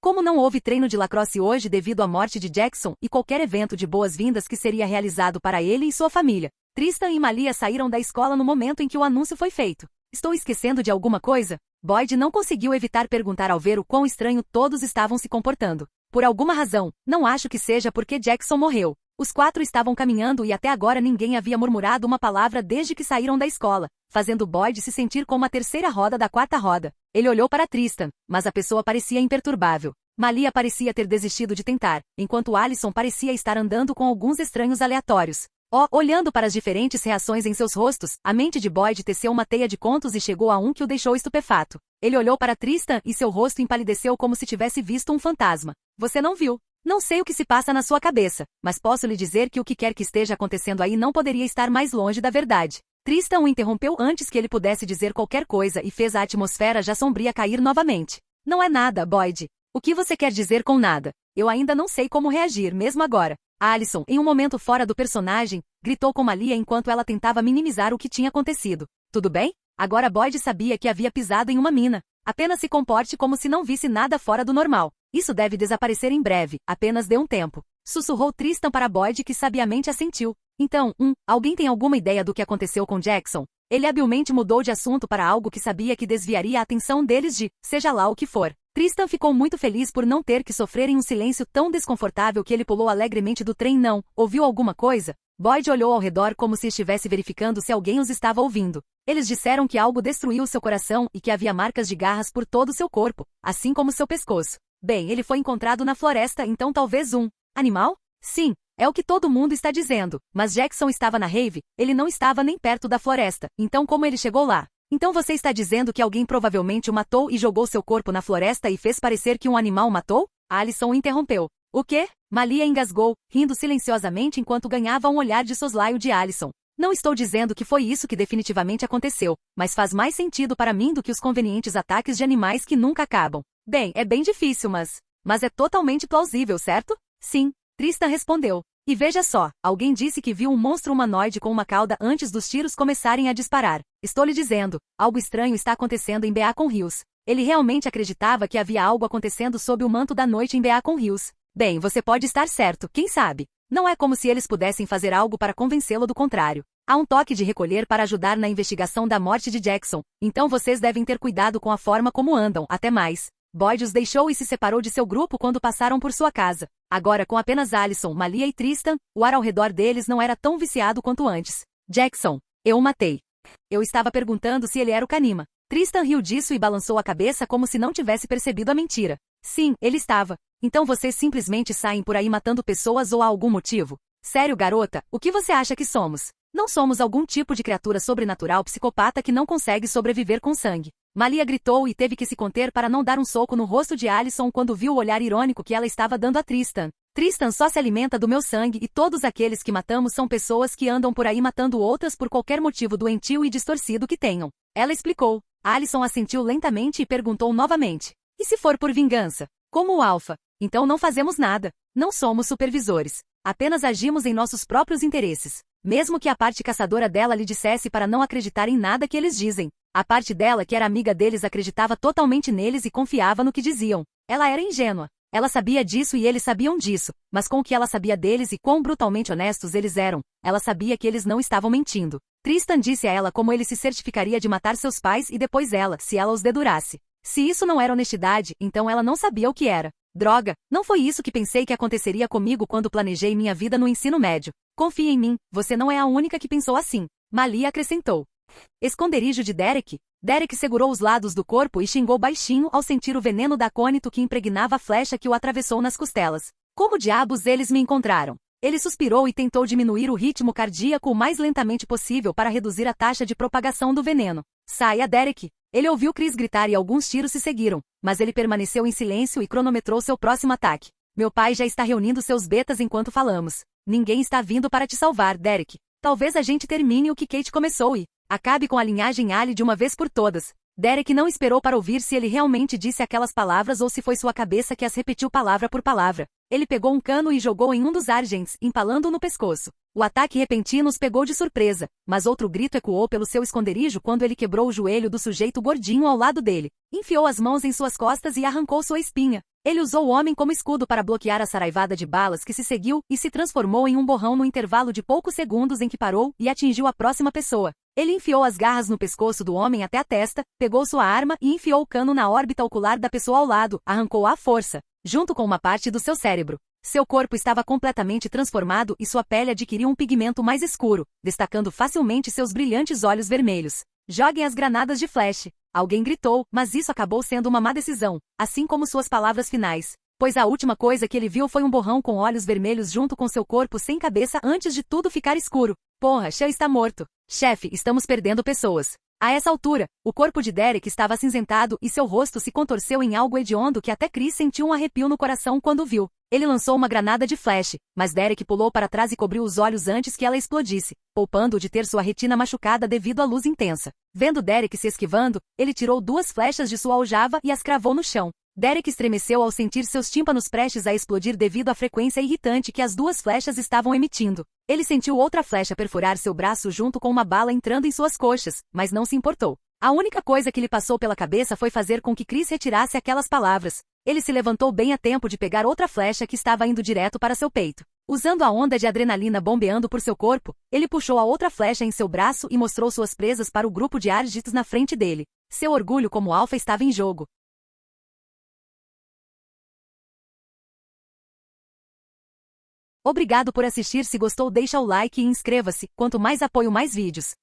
Como não houve treino de lacrosse hoje devido à morte de Jackson e qualquer evento de boas-vindas que seria realizado para ele e sua família, Tristan e Malia saíram da escola no momento em que o anúncio foi feito. Estou esquecendo de alguma coisa? Boyd não conseguiu evitar perguntar ao ver o quão estranho todos estavam se comportando. Por alguma razão, não acho que seja porque Jackson morreu. Os quatro estavam caminhando e até agora ninguém havia murmurado uma palavra desde que saíram da escola, fazendo Boyd se sentir como a terceira roda da quarta roda. Ele olhou para Tristan, mas a pessoa parecia imperturbável. Malia parecia ter desistido de tentar, enquanto Alison parecia estar andando com alguns estranhos aleatórios. Olhando para as diferentes reações em seus rostos, a mente de Boyd teceu uma teia de contos e chegou a um que o deixou estupefato. Ele olhou para Tristan e seu rosto empalideceu como se tivesse visto um fantasma. Você não viu? Não sei o que se passa na sua cabeça, mas posso lhe dizer que o que quer que esteja acontecendo aí não poderia estar mais longe da verdade. Tristan o interrompeu antes que ele pudesse dizer qualquer coisa e fez a atmosfera já sombria cair novamente. Não é nada, Boyd. O que você quer dizer com nada? Eu ainda não sei como reagir mesmo agora. Alison, em um momento fora do personagem, gritou com Malia enquanto ela tentava minimizar o que tinha acontecido. Tudo bem? Agora Boyd sabia que havia pisado em uma mina. Apenas se comporte como se não visse nada fora do normal. Isso deve desaparecer em breve, apenas dê um tempo. Sussurrou Tristan para Boyd que sabiamente assentiu. Então, alguém tem alguma ideia do que aconteceu com Jackson? Ele habilmente mudou de assunto para algo que sabia que desviaria a atenção deles de, seja lá o que for. Tristan ficou muito feliz por não ter que sofrer em um silêncio tão desconfortável que ele pulou alegremente do trem. Não, ouviu alguma coisa? Boyd olhou ao redor como se estivesse verificando se alguém os estava ouvindo. Eles disseram que algo destruiu seu coração e que havia marcas de garras por todo seu corpo, assim como seu pescoço. Bem, ele foi encontrado na floresta, então talvez um animal? Sim, é o que todo mundo está dizendo, mas Jackson estava na rave, ele não estava nem perto da floresta, então como ele chegou lá? Então você está dizendo que alguém provavelmente o matou e jogou seu corpo na floresta e fez parecer que um animal o matou? Alison o interrompeu. O quê? Malia engasgou, rindo silenciosamente enquanto ganhava um olhar de soslaio de Alison. Não estou dizendo que foi isso que definitivamente aconteceu, mas faz mais sentido para mim do que os convenientes ataques de animais que nunca acabam. Bem, é bem difícil, mas é totalmente plausível, certo? Sim, Tristan respondeu. E veja só, alguém disse que viu um monstro humanoide com uma cauda antes dos tiros começarem a disparar. Estou lhe dizendo, algo estranho está acontecendo em Beacon Hills. Ele realmente acreditava que havia algo acontecendo sob o manto da noite em Beacon Hills. Bem, você pode estar certo, quem sabe? Não é como se eles pudessem fazer algo para convencê-lo do contrário. Há um toque de recolher para ajudar na investigação da morte de Jackson, então vocês devem ter cuidado com a forma como andam, até mais. Boyd os deixou e se separou de seu grupo quando passaram por sua casa. Agora com apenas Alison, Malia e Tristan, o ar ao redor deles não era tão viciado quanto antes. Jackson, eu o matei. Eu estava perguntando se ele era o Kanima. Tristan riu disso e balançou a cabeça como se não tivesse percebido a mentira. Sim, ele estava. Então vocês simplesmente saem por aí matando pessoas ou há algum motivo? Sério, garota, o que você acha que somos? Não somos algum tipo de criatura sobrenatural psicopata que não consegue sobreviver com sangue. Malia gritou e teve que se conter para não dar um soco no rosto de Alison quando viu o olhar irônico que ela estava dando a Tristan. Tristan só se alimenta do meu sangue e todos aqueles que matamos são pessoas que andam por aí matando outras por qualquer motivo doentio e distorcido que tenham. Ela explicou. Alison assentiu lentamente e perguntou novamente. E se for por vingança? Como o Alpha? Então não fazemos nada. Não somos supervisores. Apenas agimos em nossos próprios interesses. Mesmo que a parte caçadora dela lhe dissesse para não acreditar em nada que eles dizem. A parte dela que era amiga deles acreditava totalmente neles e confiava no que diziam. Ela era ingênua. Ela sabia disso e eles sabiam disso, mas com o que ela sabia deles e quão brutalmente honestos eles eram, ela sabia que eles não estavam mentindo. Tristan disse a ela como ele se certificaria de matar seus pais e depois ela, se ela os dedurasse. Se isso não era honestidade, então ela não sabia o que era. Droga, não foi isso que pensei que aconteceria comigo quando planejei minha vida no ensino médio. Confie em mim, você não é a única que pensou assim. Malia acrescentou. Esconderijo de Derek? Derek segurou os lados do corpo e xingou baixinho ao sentir o veneno da acônito que impregnava a flecha que o atravessou nas costelas. Como diabos eles me encontraram? Ele suspirou e tentou diminuir o ritmo cardíaco o mais lentamente possível para reduzir a taxa de propagação do veneno. Saia, Derek! Ele ouviu Chris gritar e alguns tiros se seguiram, mas ele permaneceu em silêncio e cronometrou seu próximo ataque. Meu pai já está reunindo seus betas enquanto falamos. Ninguém está vindo para te salvar, Derek. Talvez a gente termine o que Kate começou e acabe com a linhagem Ali de uma vez por todas. Derek não esperou para ouvir se ele realmente disse aquelas palavras ou se foi sua cabeça que as repetiu palavra por palavra. Ele pegou um cano e jogou em um dos Argents, empalando-o no pescoço. O ataque repentino os pegou de surpresa, mas outro grito ecoou pelo seu esconderijo quando ele quebrou o joelho do sujeito gordinho ao lado dele. Enfiou as mãos em suas costas e arrancou sua espinha. Ele usou o homem como escudo para bloquear a saraivada de balas que se seguiu e se transformou em um borrão no intervalo de poucos segundos em que parou e atingiu a próxima pessoa. Ele enfiou as garras no pescoço do homem até a testa, pegou sua arma e enfiou o cano na órbita ocular da pessoa ao lado, arrancou-a à força, junto com uma parte do seu cérebro. Seu corpo estava completamente transformado e sua pele adquiriu um pigmento mais escuro, destacando facilmente seus brilhantes olhos vermelhos. Joguem as granadas de flash. Alguém gritou, mas isso acabou sendo uma má decisão, assim como suas palavras finais. Pois a última coisa que ele viu foi um borrão com olhos vermelhos junto com seu corpo sem cabeça antes de tudo ficar escuro. Porra, Sean está morto. Chefe, estamos perdendo pessoas. A essa altura, o corpo de Derek estava acinzentado e seu rosto se contorceu em algo hediondo que até Chris sentiu um arrepio no coração quando viu. Ele lançou uma granada de flash, mas Derek pulou para trás e cobriu os olhos antes que ela explodisse, poupando-o de ter sua retina machucada devido à luz intensa. Vendo Derek se esquivando, ele tirou 2 flechas de sua aljava e as cravou no chão. Derek estremeceu ao sentir seus tímpanos prestes a explodir devido à frequência irritante que as 2 flechas estavam emitindo. Ele sentiu outra flecha perfurar seu braço junto com uma bala entrando em suas coxas, mas não se importou. A única coisa que lhe passou pela cabeça foi fazer com que Chris retirasse aquelas palavras. Ele se levantou bem a tempo de pegar outra flecha que estava indo direto para seu peito. Usando a onda de adrenalina bombeando por seu corpo, ele puxou a outra flecha em seu braço e mostrou suas presas para o grupo de Argents na frente dele. Seu orgulho como alfa estava em jogo. Obrigado por assistir. Se gostou, deixa o like e inscreva-se. Quanto mais apoio, mais vídeos.